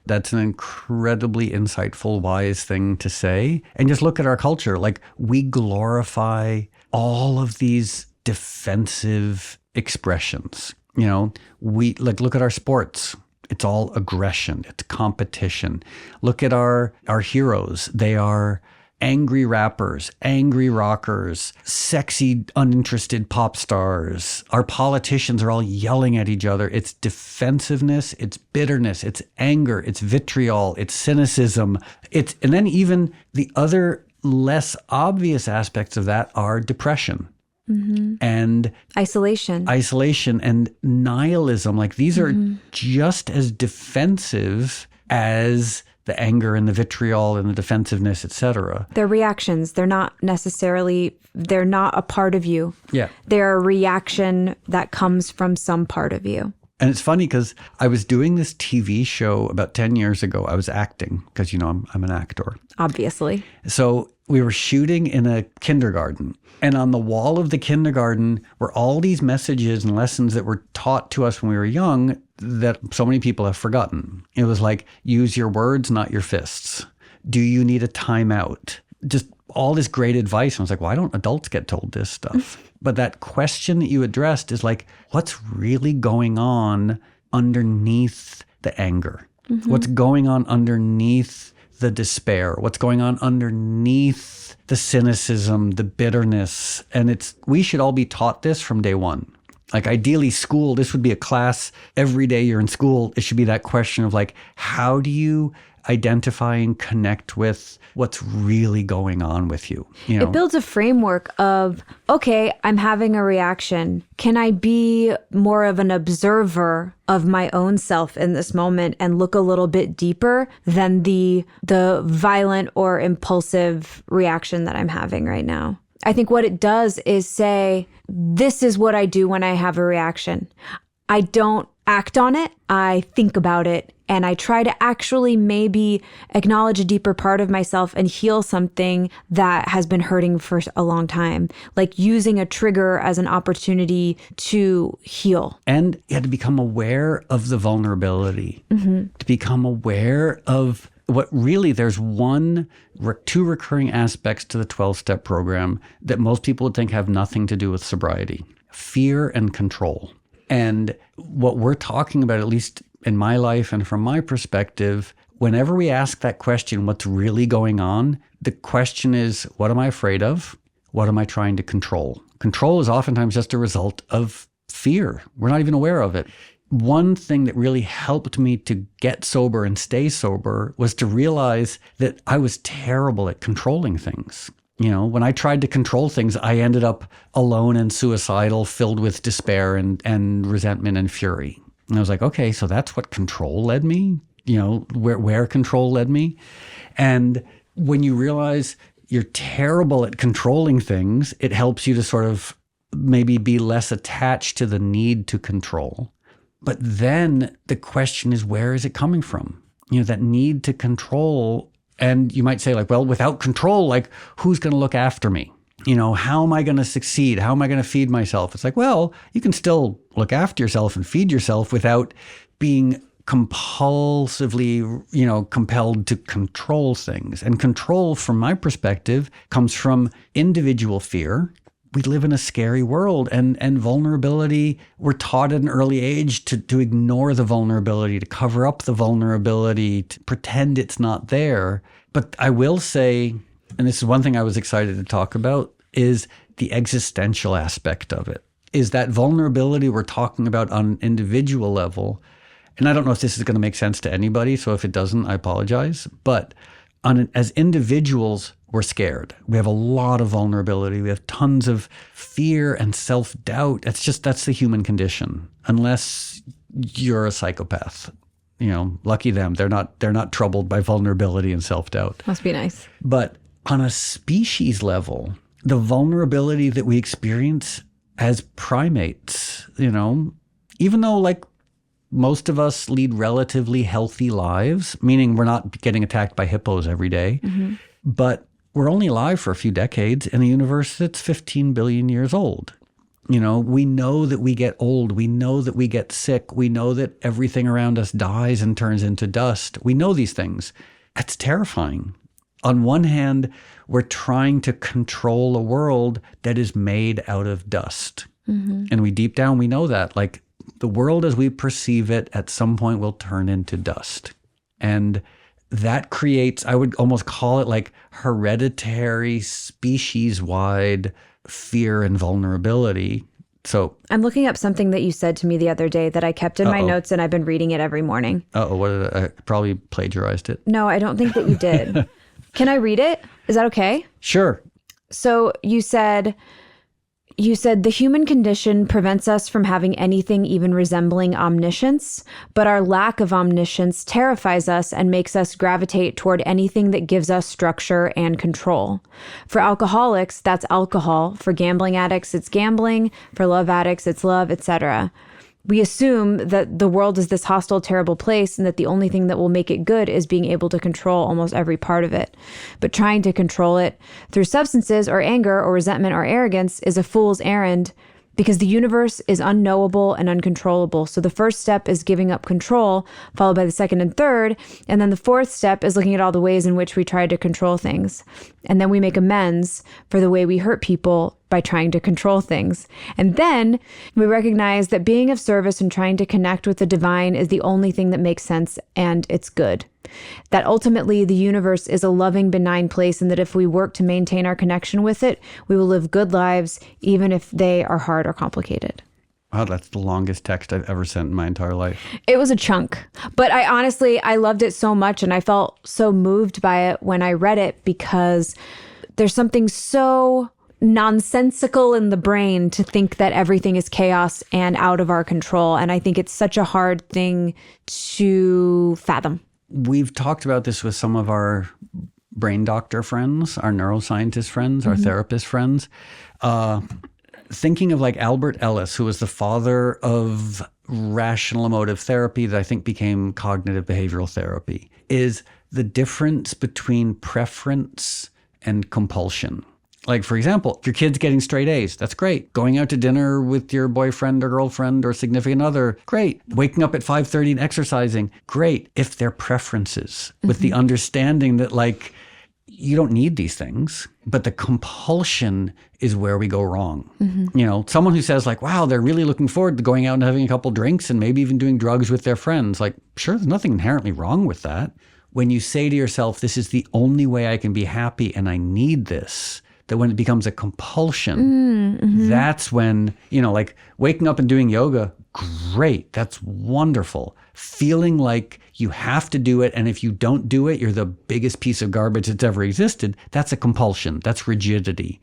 [SPEAKER 1] That's an incredibly insightful, wise thing to say. And just look at our culture. Like, we glorify all of these defensive expressions. We look at our sports. It's all aggression. It's competition. Look at our heroes. They are angry rappers, angry rockers, sexy, uninterested pop stars. Our politicians are all yelling at each other. It's defensiveness, it's bitterness, it's anger, it's vitriol, it's cynicism. And then even the other less obvious aspects of that are depression. And
[SPEAKER 2] isolation
[SPEAKER 1] and nihilism. Like these are just as defensive as the anger and the vitriol and the defensiveness, etc.
[SPEAKER 2] They're reactions. They're not a part of you.
[SPEAKER 1] Yeah.
[SPEAKER 2] They're a reaction that comes from some part of you.
[SPEAKER 1] And it's funny because I was doing this TV show about 10 years ago. I was acting because, I'm an actor.
[SPEAKER 2] Obviously.
[SPEAKER 1] So we were shooting in a kindergarten. And on the wall of the kindergarten were all these messages and lessons that were taught to us when we were young that so many people have forgotten. It was like, use your words, not your fists. Do you need a timeout? Just all this great advice. And I was like, why don't adults get told this stuff? But that question that you addressed is like, what's really going on underneath the anger? What's going on underneath the despair? What's going on underneath the cynicism, the bitterness? And we should all be taught this from day one. Like ideally school, this would be a class every day you're in school. It should be that question of like, how do you identify and connect with what's really going on with you?
[SPEAKER 2] It builds a framework of, okay, I'm having a reaction. Can I be more of an observer of my own self in this moment and look a little bit deeper than the violent or impulsive reaction that I'm having right now? I think what it does is say, this is what I do when I have a reaction. I don't act on it. I think about it. And I try to actually maybe acknowledge a deeper part of myself and heal something that has been hurting for a long time. Like using a trigger as an opportunity to heal.
[SPEAKER 1] And you had to become aware of the vulnerability, to become aware of what really, there's two recurring aspects to the 12-step program that most people would think have nothing to do with sobriety: fear and control. And what we're talking about, at least in my life and from my perspective, whenever we ask that question, what's really going on? The question is, what am I afraid of? What am I trying to control? Control is oftentimes just a result of fear. We're not even aware of it. One thing that really helped me to get sober and stay sober was to realize that I was terrible at controlling things. When I tried to control things, I ended up alone and suicidal, filled with despair and resentment and fury. And I was like, okay, so that's what control led me, where control led me. And when you realize you're terrible at controlling things, it helps you to sort of maybe be less attached to the need to control. But then the question is, where is it coming from? That need to control. And you might say like, well, without control, like who's going to look after me? How am I going to succeed? How am I going to feed myself? It's like, well, you can still look after yourself and feed yourself without being compulsively, compelled to control things. And control, from my perspective, comes from individual fear. We live in a scary world, and vulnerability, we're taught at an early age to ignore the vulnerability, to cover up the vulnerability, to pretend it's not there. But I will say, and this is one thing I was excited to talk about, is the existential aspect of it. Is that vulnerability we're talking about on an individual level, and I don't know if this is going to make sense to anybody, so if it doesn't, I apologize, but as individuals, we're scared. We have a lot of vulnerability. We have tons of fear and self-doubt. That's the human condition. Unless you're a psychopath, lucky them. They're not troubled by vulnerability and self-doubt.
[SPEAKER 2] Must be nice.
[SPEAKER 1] But on a species level, the vulnerability that we experience as primates, even though like most of us lead relatively healthy lives, meaning we're not getting attacked by hippos every day, but we're only alive for a few decades in a universe that's 15 billion years old. We know that we get old. We know that we get sick. We know that everything around us dies and turns into dust. We know these things. That's terrifying. On one hand, we're trying to control a world that is made out of dust. And we deep down, we know that. Like, the world as we perceive it at some point will turn into dust. And that creates, I would almost call it like hereditary, species-wide fear and vulnerability. So
[SPEAKER 2] I'm looking up something that you said to me the other day that I kept in my notes, and I've been reading it every morning.
[SPEAKER 1] What did I probably plagiarized it?
[SPEAKER 2] No, I don't think that you did. Can I read it? Is that okay?
[SPEAKER 1] Sure.
[SPEAKER 2] So you said the human condition prevents us from having anything even resembling omniscience, but our lack of omniscience terrifies us and makes us gravitate toward anything that gives us structure and control. For alcoholics, that's alcohol. For gambling addicts, it's gambling. For love addicts, it's love, etc. We assume that the world is this hostile, terrible place and that the only thing that will make it good is being able to control almost every part of it. But trying to control it through substances or anger or resentment or arrogance is a fool's errand, because the universe is unknowable and uncontrollable. So the first step is giving up control, followed by the second and third. And then the fourth step is looking at all the ways in which we try to control things. And then we make amends for the way we hurt people by trying to control things. And then we recognize that being of service and trying to connect with the divine is the only thing that makes sense, and it's good. That ultimately the universe is a loving, benign place, and that if we work to maintain our connection with it, we will live good lives, even if they are hard or complicated.
[SPEAKER 1] Wow, that's the longest text I've ever sent in my entire life.
[SPEAKER 2] It was a chunk, but I loved it so much, and I felt so moved by it when I read it, because there's something so nonsensical in the brain to think that everything is chaos and out of our control. And I think it's such a hard thing to fathom.
[SPEAKER 1] We've talked about this with some of our brain doctor friends, our neuroscientist friends, our therapist friends. Thinking of like Albert Ellis, who was the father of rational emotive therapy that I think became cognitive behavioral therapy, is the difference between preference and compulsion. Like, for example, if your kid's getting straight A's, that's great. Going out to dinner with your boyfriend or girlfriend or significant other, great. Waking up at 5:30 and exercising, great. If they're preferences, with the understanding that, like, you don't need these things, but the compulsion is where we go wrong. You know, someone who says like, wow, they're really looking forward to going out and having a couple drinks and maybe even doing drugs with their friends. Like, sure, there's nothing inherently wrong with that. When you say to yourself, this is the only way I can be happy and I need this, that when it becomes a compulsion, that's when, you know, like waking up and doing yoga, great, that's wonderful. Feeling like you have to do it, and if you don't do it, you're the biggest piece of garbage that's ever existed, that's a compulsion, that's rigidity.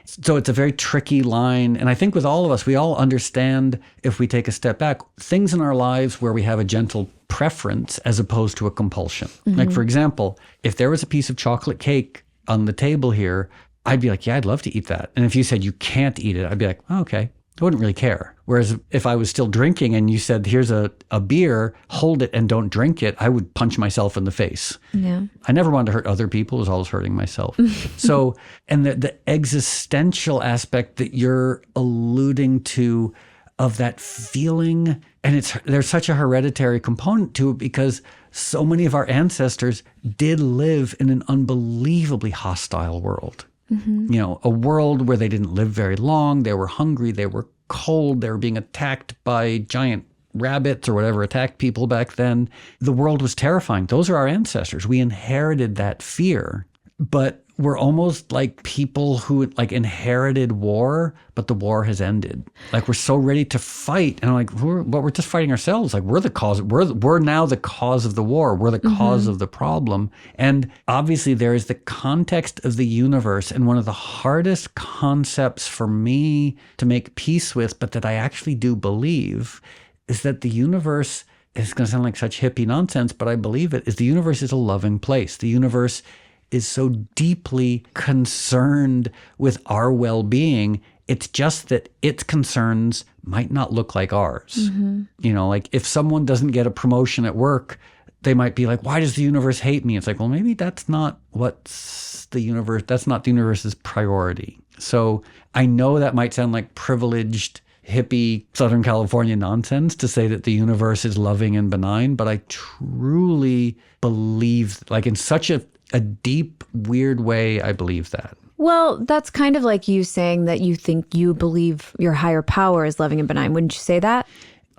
[SPEAKER 1] So it's a very tricky line. And I think with all of us, we all understand, if we take a step back, things in our lives where we have a gentle preference as opposed to a compulsion. Like, for example, if there was a piece of chocolate cake on the table here, I'd be like, yeah, I'd love to eat that. And if you said you can't eat it, I'd be like, oh, okay. I wouldn't really care. Whereas if I was still drinking and you said, here's a beer, hold it and don't drink it, I would punch myself in the face. Yeah. I never wanted to hurt other people. I was always hurting myself. So, and the existential aspect that you're alluding to of that feeling, and there's such a hereditary component to it, because so many of our ancestors did live in an unbelievably hostile world. You know, a world where they didn't live very long. They were hungry. They were cold. They were being attacked by giant rabbits or whatever attacked people back then. The world was terrifying. Those are our ancestors. We inherited that fear, but we're almost like people who like inherited war, but the war has ended. Like, we're so ready to fight, and like, we're just fighting ourselves. Like, we're the cause. We're now the cause of the war. We're the cause of the problem. And obviously, there is the context of the universe, and one of the hardest concepts for me to make peace with, but that I actually do believe, is that the universe. It's going to sound like such hippie nonsense, but I believe it. Is the universe is a loving place. The universe is so deeply concerned with our well-being. It's just that its concerns might not look like ours. You know, like if someone doesn't get a promotion at work, they might be like, why does the universe hate me? It's like, well, maybe that's not that's not the universe's priority. So I know that might sound like privileged, hippie Southern California nonsense to say that the universe is loving and benign, but I truly believe, like in such a deep, weird way, I believe that.
[SPEAKER 2] Well, that's kind of like you saying that you believe your higher power is loving and benign. Wouldn't you say that?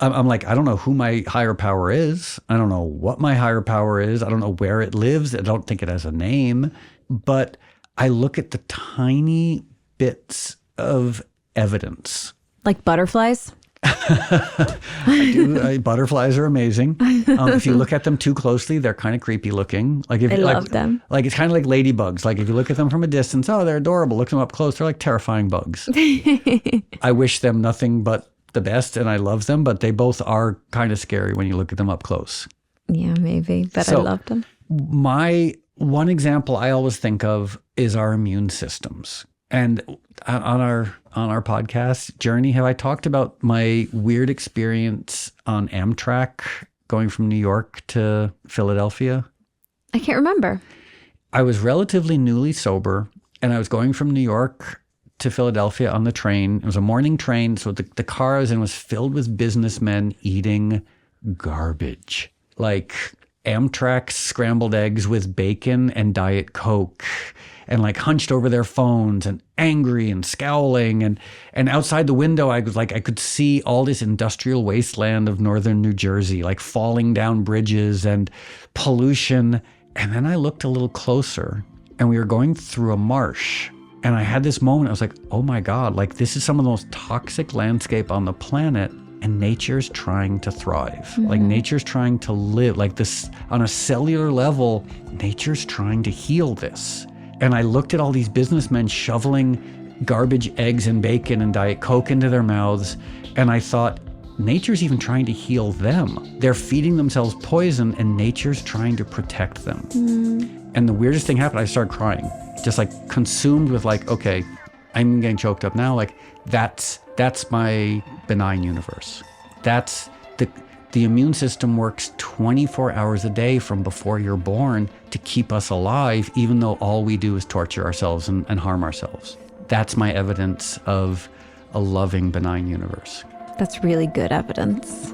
[SPEAKER 1] I'm like, I don't know who my higher power is. I don't know what my higher power is. I don't know where it lives. I don't think it has a name. But I look at the tiny bits of evidence.
[SPEAKER 2] Like butterflies?
[SPEAKER 1] I do. Butterflies are amazing. If you look at them too closely, they're kind of creepy looking. Like if
[SPEAKER 2] I love them.
[SPEAKER 1] Like it's kind of like ladybugs. Like if you look at them from a distance, oh, they're adorable. Look them up close, they're like terrifying bugs. I wish them nothing but the best, and I love them, but they both are kind of scary when you look at them up close.
[SPEAKER 2] Yeah, maybe. But I loved them.
[SPEAKER 1] My one example I always think of is our immune systems. And on our podcast journey, have I talked about my weird experience on Amtrak going from New York to Philadelphia?
[SPEAKER 2] I can't remember.
[SPEAKER 1] I was relatively newly sober, and I was going from New York to Philadelphia on the train. It was a morning train, so the car I was in was filled with businessmen eating garbage. Like Amtrak scrambled eggs with bacon and Diet Coke, and like hunched over their phones and angry and scowling. And outside the window, I could see all this industrial wasteland of northern New Jersey, like falling down bridges and pollution. And then I looked a little closer, and we were going through a marsh. And I had this moment, I was like, oh my God, like this is some of the most toxic landscape on the planet, and nature's trying to thrive. Mm-hmm. Like nature's trying to live, like this on a cellular level, nature's trying to heal this. And I looked at all these businessmen shoveling garbage, eggs and bacon and Diet Coke into their mouths. And I thought, nature's even trying to heal them. They're feeding themselves poison, and nature's trying to protect them. Mm. And the weirdest thing happened, I started crying, just like consumed with like, okay, I'm getting choked up now. Like that's my benign universe. That's the immune system works 24 hours a day from before you're born to keep us alive, even though all we do is torture ourselves and harm ourselves. That's my evidence of a loving, benign universe.
[SPEAKER 2] That's really good evidence.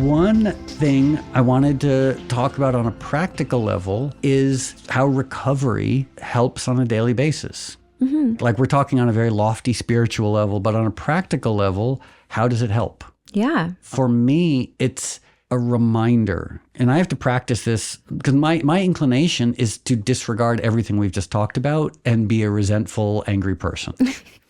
[SPEAKER 1] One thing I wanted to talk about on a practical level is how recovery helps on a daily basis. Mm-hmm. Like we're talking on a very lofty spiritual level, but on a practical level, how does it help?
[SPEAKER 2] Yeah.
[SPEAKER 1] For me, it's a reminder, and I have to practice this because my inclination is to disregard everything we've just talked about and be a resentful, angry person.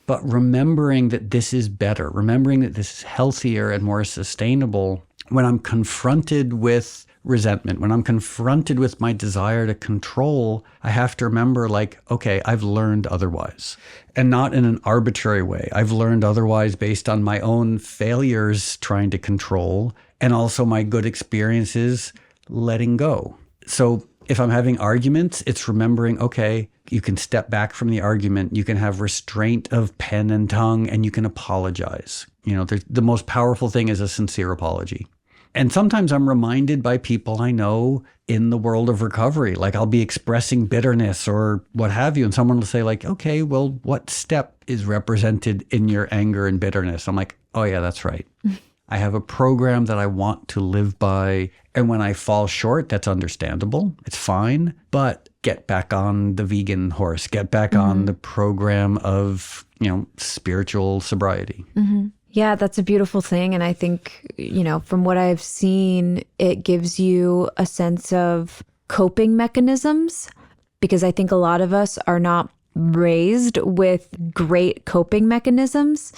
[SPEAKER 1] But remembering that this is better, remembering that this is healthier and more sustainable. When I'm confronted with resentment, when I'm confronted with my desire to control, I have to remember like, okay, I've learned otherwise, and not in an arbitrary way. I've learned otherwise based on my own failures trying to control, and also my good experiences letting go. So if I'm having arguments, it's remembering, okay, you can step back from the argument, you can have restraint of pen and tongue, and you can apologize. You know, the most powerful thing is a sincere apology. And sometimes I'm reminded by people I know in the world of recovery, like I'll be expressing bitterness or what have you, and someone will say like, okay, well, what step is represented in your anger and bitterness? I'm like, oh yeah, that's right. I have a program that I want to live by. And when I fall short, that's understandable. It's fine. But get back on the vegan horse, get back on the program of, spiritual sobriety.
[SPEAKER 2] Mm-hmm. Yeah, that's a beautiful thing. And I think, from what I've seen, it gives you a sense of coping mechanisms, because I think a lot of us are not raised with great coping mechanisms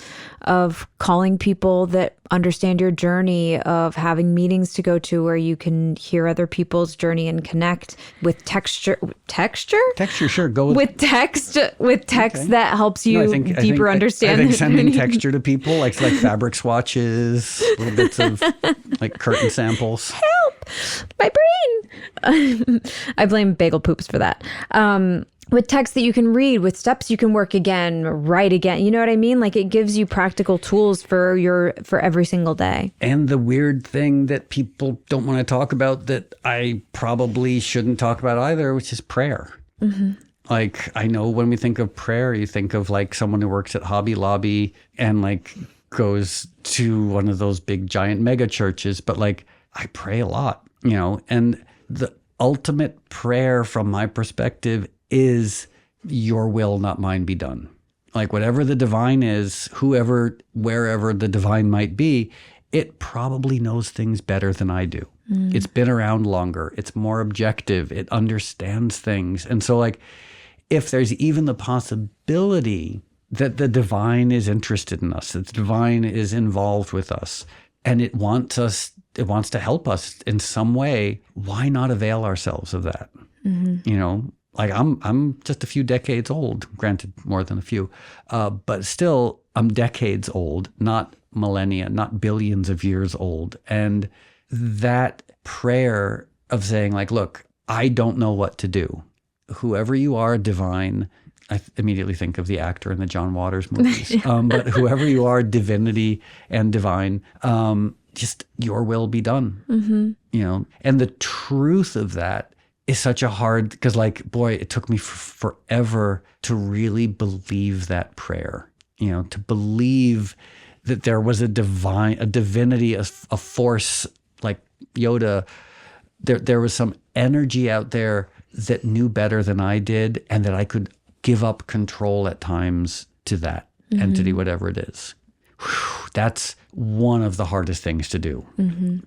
[SPEAKER 2] of calling people that understand your journey, of having meetings to go to where you can hear other people's journey and connect with texture, sure, go with text okay. That helps you deeper understand.
[SPEAKER 1] I think sending texture to people like fabric swatches, little bits of like curtain samples.
[SPEAKER 2] Help my brain. I blame bagel poops for that. With text that you can read, with steps you can work again, write again. You know what I mean? Like it gives you practical tools for every single day.
[SPEAKER 1] And the weird thing that people don't want to talk about that I probably shouldn't talk about either, which is prayer. Mm-hmm. Like I know when we think of prayer, you think of like someone who works at Hobby Lobby and like goes to one of those big giant mega churches, but like I pray a lot, and the ultimate prayer from my perspective is your will, not mine, be done. Like whatever the divine is, whoever, wherever the divine might be, it probably knows things better than I do. It's been around longer. It's more objective. It understands things. And so like, if there's even the possibility that the divine is interested in us, that the divine is involved with us, and it wants to help us in some way, why not avail ourselves of that? Like I'm just a few decades old, granted more than a few, but still I'm decades old, not millennia, not billions of years old. And that prayer of saying like, look, I don't know what to do. Whoever you are, divine, I immediately think of the actor in the John Waters movies, but whoever you are, divinity and divine, just your will be done, and the truth of that is such a hard, because like, boy, it took me forever to really believe that prayer, to believe that there was a divinity, a force like Yoda. There was some energy out there that knew better than I did, and that I could give up control at times to that entity, whatever it is. Whew, that's one of the hardest things to do,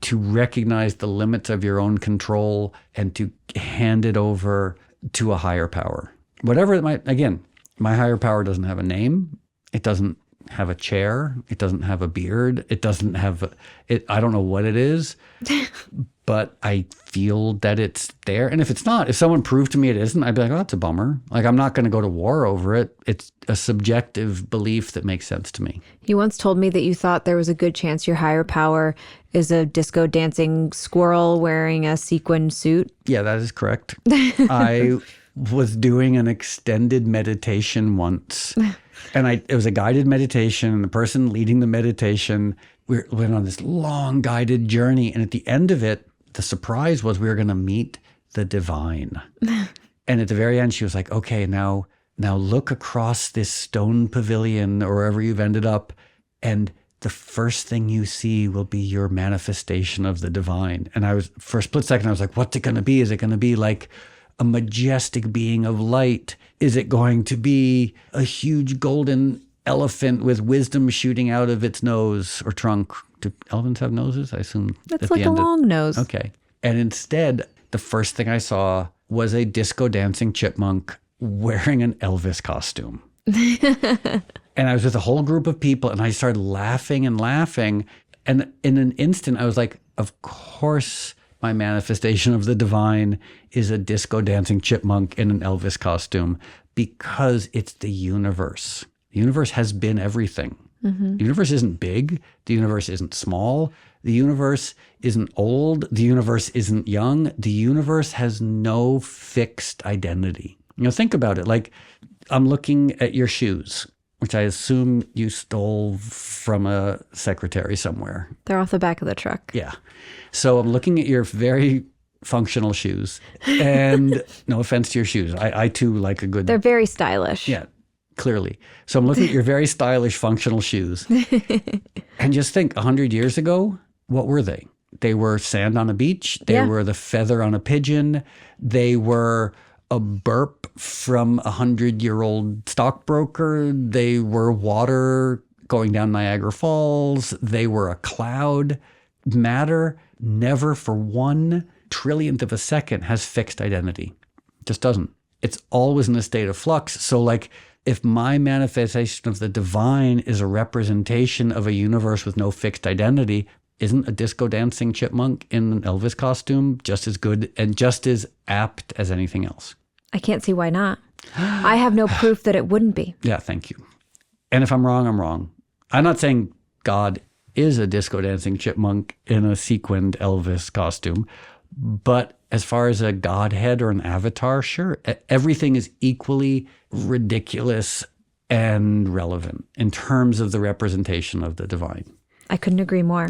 [SPEAKER 1] to recognize the limits of your own control and to hand it over to a higher power. Whatever it might, again, my higher power doesn't have a name. It doesn't have a chair. It doesn't have a beard. It doesn't have it. I don't know what it is, but I feel that it's there. And if it's not, if someone proved to me it isn't, I'd be like, oh, that's a bummer. Like, I'm not going to go to war over it. It's a subjective belief that makes sense to me.
[SPEAKER 2] You once told me that you thought there was a good chance your higher power is a disco dancing squirrel wearing a sequin suit.
[SPEAKER 1] Yeah, that is correct. I was doing an extended meditation once, and it was a guided meditation, and the person leading the meditation, we went on this long guided journey, and at the end of it, the surprise was we were going to meet the divine. And at the very end, she was like, okay, now look across this stone pavilion or wherever you've ended up, and the first thing you see will be your manifestation of the divine. And I was, for a split second, I was like, what's it going to be? Is it going to be like a majestic being of light? Is it going to be a huge golden elephant with wisdom shooting out of its nose or trunk? Do elephants have noses? I assume
[SPEAKER 2] that's like a long nose.
[SPEAKER 1] Okay. And instead, the first thing I saw was a disco dancing chipmunk wearing an Elvis costume. And I was with a whole group of people, and I started laughing and laughing. And in an instant, I was like, of course, my manifestation of the divine is a disco dancing chipmunk in an Elvis costume, because it's the universe. The universe has been everything. The universe isn't big. The universe isn't small. The universe isn't old. The universe isn't young. The universe has no fixed identity. Think about it. Like, I'm looking at your shoes, which I assume you stole from a secretary somewhere.
[SPEAKER 2] They're off the back of the truck.
[SPEAKER 1] Yeah. So I'm looking at your very functional shoes, and no offense to your shoes. I too like a good...
[SPEAKER 2] They're very stylish.
[SPEAKER 1] Yeah, clearly. So I'm looking at your very stylish functional shoes, and just think, 100 years ago, what were they? They were sand on a beach. They were the feather on a pigeon. They were a burp from a 100-year-old stockbroker. They were water going down Niagara Falls. They were a cloud. Matter never for 1 trillionth of a second has fixed identity. It just doesn't. It's always in a state of flux. So like, if my manifestation of the divine is a representation of a universe with no fixed identity, isn't a disco dancing chipmunk in an Elvis costume just as good and just as apt as anything else?
[SPEAKER 2] I can't see why not. I have no proof that it wouldn't be.
[SPEAKER 1] Yeah, thank you. And if I'm wrong, I'm wrong. I'm not saying God is a disco dancing chipmunk in a sequined Elvis costume, but as far as a godhead or an avatar, sure, everything is equally ridiculous and relevant in terms of the representation of the divine.
[SPEAKER 2] I couldn't agree more.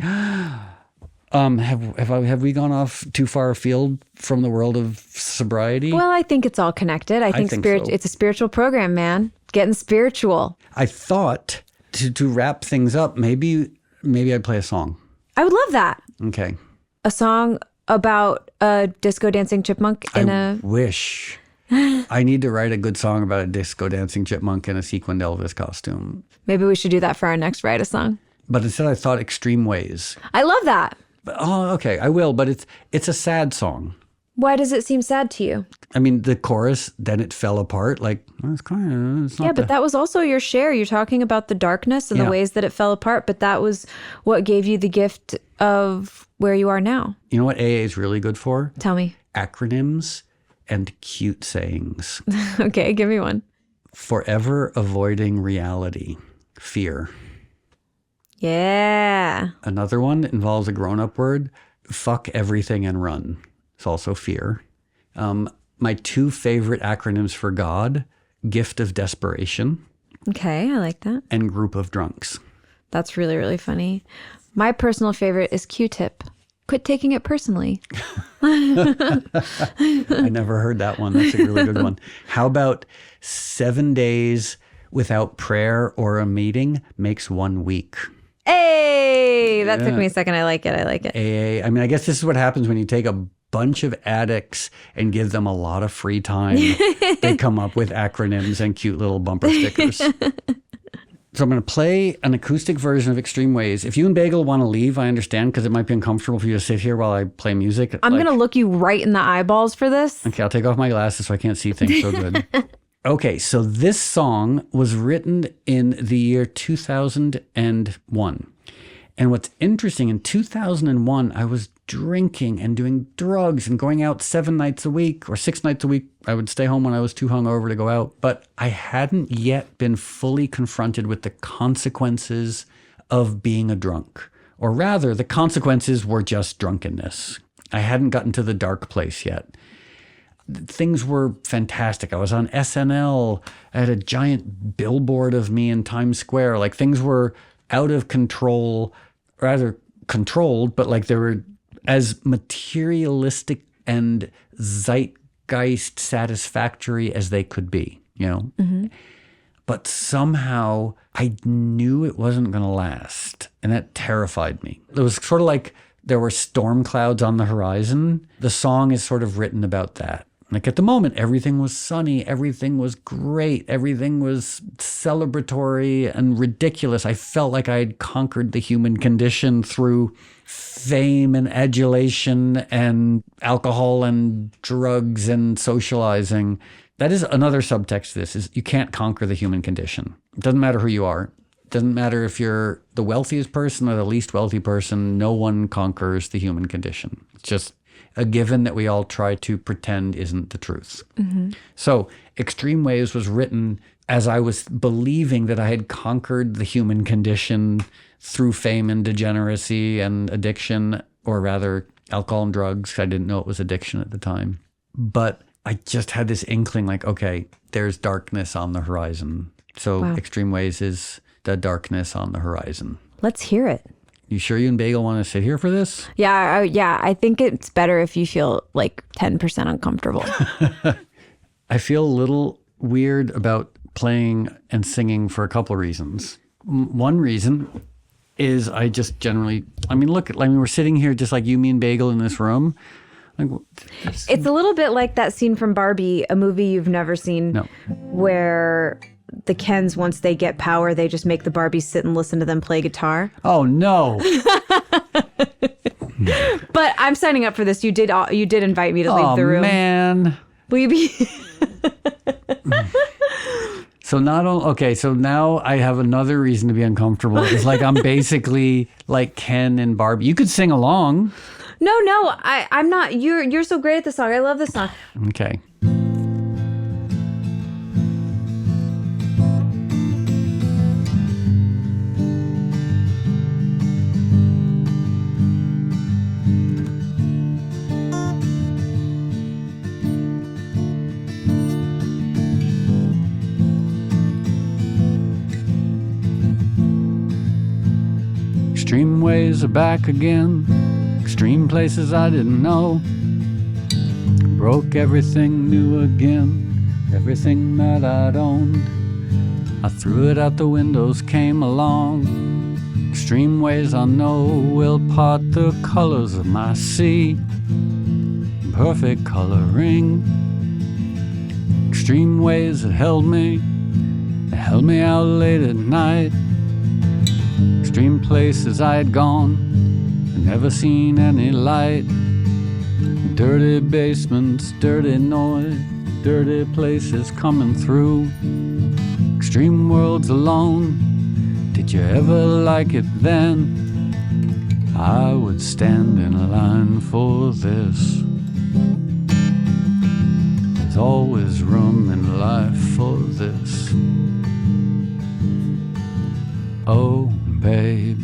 [SPEAKER 1] Have we gone off too far afield from the world of sobriety?
[SPEAKER 2] Well, I think it's all connected. I think
[SPEAKER 1] so.
[SPEAKER 2] It's a spiritual program, man. Getting spiritual.
[SPEAKER 1] I thought to wrap things up, maybe I'd play a song.
[SPEAKER 2] I would love that.
[SPEAKER 1] Okay.
[SPEAKER 2] A song about a disco dancing chipmunk
[SPEAKER 1] I wish. I need to write a good song about a disco dancing chipmunk in a sequined Elvis costume.
[SPEAKER 2] Maybe we should do that for our next Write a Song.
[SPEAKER 1] But instead I thought Extreme Ways.
[SPEAKER 2] I love that.
[SPEAKER 1] But, okay, I will, but it's a sad song.
[SPEAKER 2] Why does it seem sad to you?
[SPEAKER 1] I mean, the chorus, then it fell apart. Like, it's kind of, it's not
[SPEAKER 2] Yeah, but that was also your share. You're talking about the darkness and the ways that it fell apart, but that was what gave you the gift of where you are now.
[SPEAKER 1] You know what AA is really good for?
[SPEAKER 2] Tell me.
[SPEAKER 1] Acronyms and cute sayings.
[SPEAKER 2] Okay, give me one.
[SPEAKER 1] Forever avoiding reality. Fear.
[SPEAKER 2] Yeah.
[SPEAKER 1] Another one involves a grown-up word. Fuck everything and run. It's also fear. My 2 favorite acronyms for God, gift of desperation.
[SPEAKER 2] Okay, I like that.
[SPEAKER 1] And group of drunks.
[SPEAKER 2] That's really, really funny. My personal favorite is Q-tip. Quit taking it personally.
[SPEAKER 1] I never heard that one. That's a really good one. How about 7 days without prayer or a meeting makes 1 week?
[SPEAKER 2] Hey, that took me a second. I like it.
[SPEAKER 1] AA. I mean, I guess this is what happens when you take a bunch of addicts and give them a lot of free time. They come up with acronyms and cute little bumper stickers. So I'm going to play an acoustic version of Extreme Ways. If you and Bagel want to leave, I understand, because it might be uncomfortable for you to sit here while I play music.
[SPEAKER 2] I'm going to look you right in the eyeballs for this.
[SPEAKER 1] Okay, I'll take off my glasses so I can't see things so good. Okay, so this song was written in the year 2001. And what's interesting, in 2001, I was drinking and doing drugs and going out 7 nights a week or 6 nights a week. I would stay home when I was too hungover to go out. But I hadn't yet been fully confronted with the consequences of being a drunk. Or rather, the consequences were just drunkenness. I hadn't gotten to the dark place yet. Things were fantastic. I was on SNL. I had a giant billboard of me in Times Square. Like, things were out of control, rather controlled, but like they were as materialistic and zeitgeist satisfactory as they could be, you know? Mm-hmm. But somehow I knew it wasn't going to last. And that terrified me. It was sort of like there were storm clouds on the horizon. The song is sort of written about that. Like at the moment, everything was sunny, everything was great, everything was celebratory and ridiculous. I felt like I had conquered the human condition through fame and adulation and alcohol and drugs and socializing. That is another subtext to this, is you can't conquer the human condition. It doesn't matter who you are. It doesn't matter if you're the wealthiest person or the least wealthy person. No one conquers the human condition. It's just a given that we all try to pretend isn't the truth. Mm-hmm. So Extreme Ways was written as I was believing that I had conquered the human condition through fame and degeneracy and addiction, or rather alcohol and drugs. I didn't know it was addiction at the time. But I just had this inkling like, okay, there's darkness on the horizon. So wow. Extreme Ways is the darkness on the horizon.
[SPEAKER 2] Let's hear it.
[SPEAKER 1] You sure you and Bagel want to sit here for this?
[SPEAKER 2] Yeah. I think it's better if you feel like 10% uncomfortable.
[SPEAKER 1] I feel a little weird about playing and singing for a couple of reasons. One reason is I just generally, we're sitting here just like you, me, and Bagel in this room. Like,
[SPEAKER 2] it's a little bit like that scene from Barbie, a movie you've never seen,
[SPEAKER 1] no.
[SPEAKER 2] Where the Kens, once they get power, they just make the Barbies sit and listen to them play guitar.
[SPEAKER 1] Oh, no.
[SPEAKER 2] But I'm signing up for this. You did invite me to leave the room.
[SPEAKER 1] Oh, man.
[SPEAKER 2] Will you be...
[SPEAKER 1] So now I have another reason to be uncomfortable. It's like I'm basically like Ken and Barbie. You could sing along.
[SPEAKER 2] No, I'm not. You're so great at the song. I love this song.
[SPEAKER 1] Okay. Extreme ways are back again. Extreme places I didn't know. Broke everything new again. Everything that I'd owned. I threw it out the windows, came along. Extreme ways I know will part the colors of my sea. Perfect coloring. Extreme ways that held me out late at night. Extreme places I had gone and never seen any light. Dirty basements, dirty noise, dirty places coming through. Extreme worlds alone, did you ever like it then? I would stand in line for this. There's always room in life for this. Oh, babe,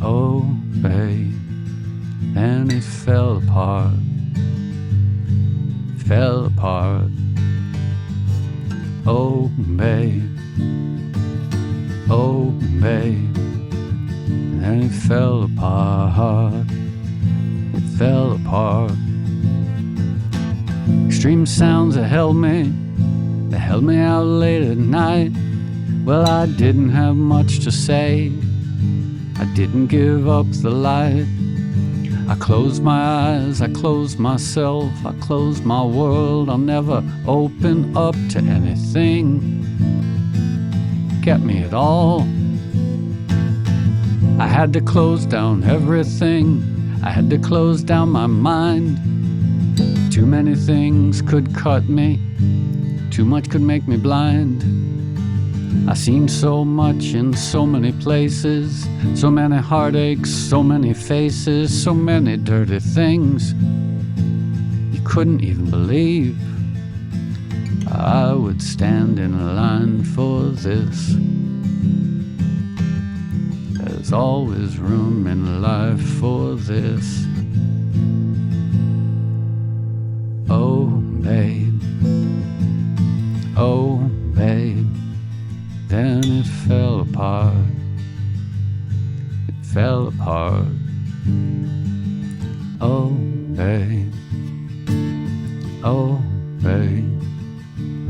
[SPEAKER 1] oh, babe. Then it fell apart, fell apart. Oh, babe, oh, babe. Then it fell apart, it fell apart. Extreme sounds that held me out late at night. Well, I didn't have much to say, I didn't give up the light. I closed my eyes, I closed myself, I closed my world. I'll never open up to anything kept me at all. I had to close down everything, I had to close down my mind. Too many things could cut me, too much could make me blind. I seen so much in so many places, so many heartaches, so many faces, so many dirty things you couldn't even believe. I would stand in a line for this. There's always room in life for this. Oh, babe, oh, babe. Then it fell apart, it fell apart. Oh, babe, oh, babe.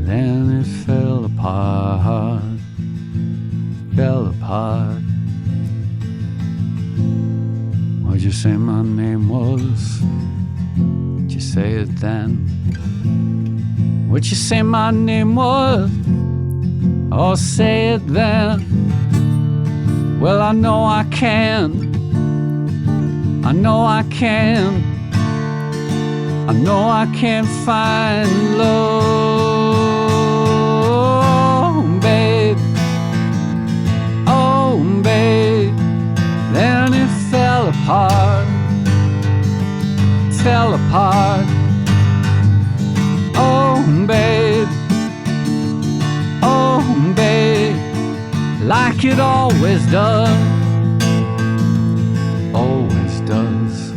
[SPEAKER 1] Then it fell apart, fell apart. What'd you say my name was? Did you say it then? What'd you say my name was? Oh, say it then. Well, I know I can. I know I can. I know I can find love, babe. Oh, babe. Then it fell apart. Fell apart. Oh, babe. Oh, babe, like it always does, always does.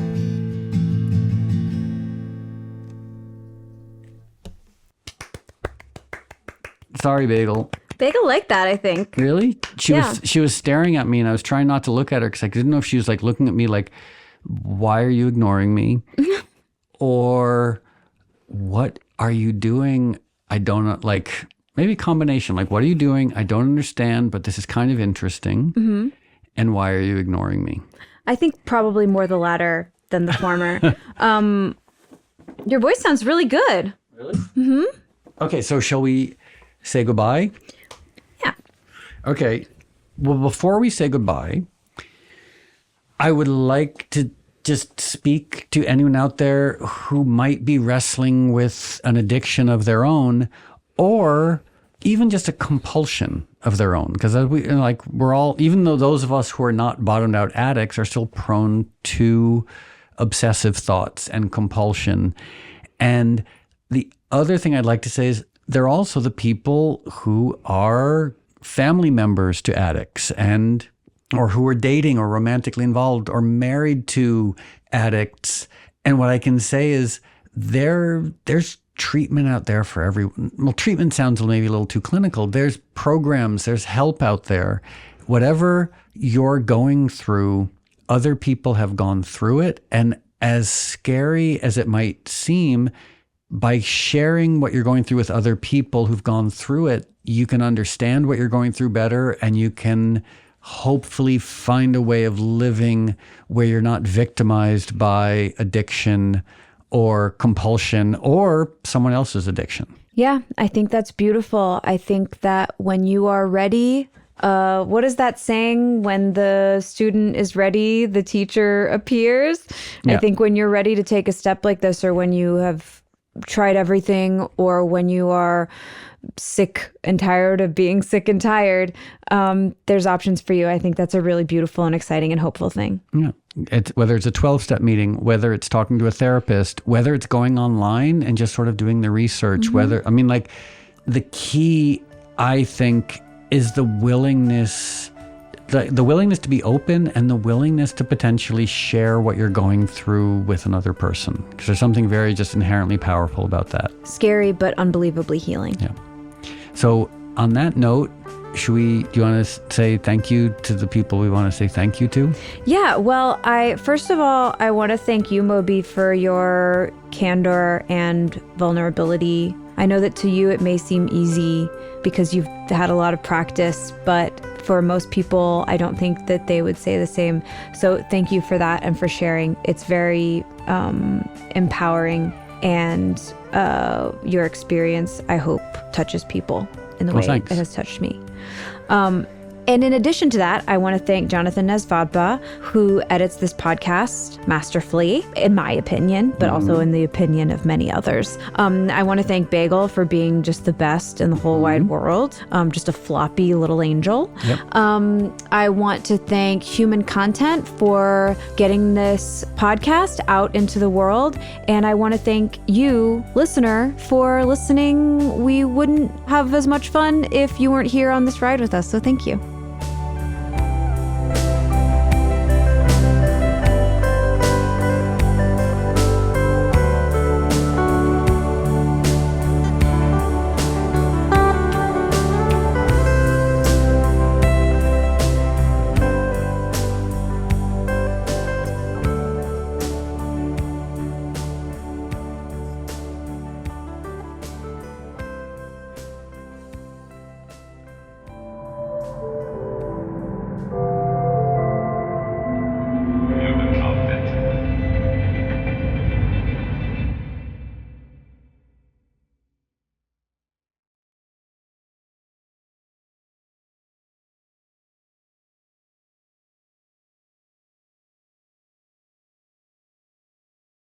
[SPEAKER 1] Sorry, Bagel.
[SPEAKER 2] Bagel liked that, I think.
[SPEAKER 1] Really? She
[SPEAKER 2] Yeah.
[SPEAKER 1] was staring at me, and I was trying not to look at her because I didn't know if she was like looking at me like, why are you ignoring me? Or what are you doing? I don't know, like... Maybe a combination, like, what are you doing? I don't understand, but this is kind of interesting. Mm-hmm. And why are you ignoring me?
[SPEAKER 2] I think probably more the latter than the former. Your voice sounds really good.
[SPEAKER 1] Really? Mm-hmm. Okay, so shall we say goodbye?
[SPEAKER 2] Yeah.
[SPEAKER 1] Okay. Well, before we say goodbye, I would like to just speak to anyone out there who might be wrestling with an addiction of their own, or even just a compulsion of their own. Because we're all, even though those of us who are not bottomed out addicts are still prone to obsessive thoughts and compulsion. And the other thing I'd like to say is they're also the people who are family members to addicts or who are dating or romantically involved or married to addicts. And what I can say is there's treatment out there for everyone. Well, treatment sounds maybe a little too clinical. There's programs, there's help out there. Whatever you're going through, other people have gone through it. And as scary as it might seem, by sharing what you're going through with other people who've gone through it, you can understand what you're going through better, and you can hopefully find a way of living where you're not victimized by addiction or compulsion or someone else's addiction.
[SPEAKER 2] Yeah, I think that's beautiful. I think that when you are ready, what is that saying? When the student is ready, the teacher appears.
[SPEAKER 1] Yeah.
[SPEAKER 2] I think when you're ready to take a step like this, or when you have tried everything, or when you are sick and tired of being sick and tired, there's options for you. I think that's a really beautiful and exciting and hopeful thing.
[SPEAKER 1] Yeah. Whether it's a 12-step meeting, whether it's talking to a therapist, whether it's going online and just sort of doing the research, the key, I think, is the willingness, the willingness to be open, and the willingness to potentially share what you're going through with another person. Because there's something very just inherently powerful about that.
[SPEAKER 2] Scary, but unbelievably healing.
[SPEAKER 1] Yeah. So on that note, do you want to say thank you to the people we want to say thank you to?
[SPEAKER 2] Yeah, well, first of all, I want to thank you, Moby, for your candor and vulnerability. I know that to you it may seem easy because you've had a lot of practice, but for most people, I don't think that they would say the same. So thank you for that and for sharing. It's very empowering, and your experience, I hope, touches people in the way
[SPEAKER 1] thanks.
[SPEAKER 2] it has touched me. And in addition to that, I want to thank Jonathan Nesvadba, who edits this podcast masterfully, in my opinion, but also in the opinion of many others. I want to thank Bagel for being just the best in the whole wide world, just a floppy little angel.
[SPEAKER 1] Yep.
[SPEAKER 2] I want to thank Human Content for getting this podcast out into the world. And I want to thank you, listener, for listening. We wouldn't have as much fun if you weren't here on this ride with us. So thank you.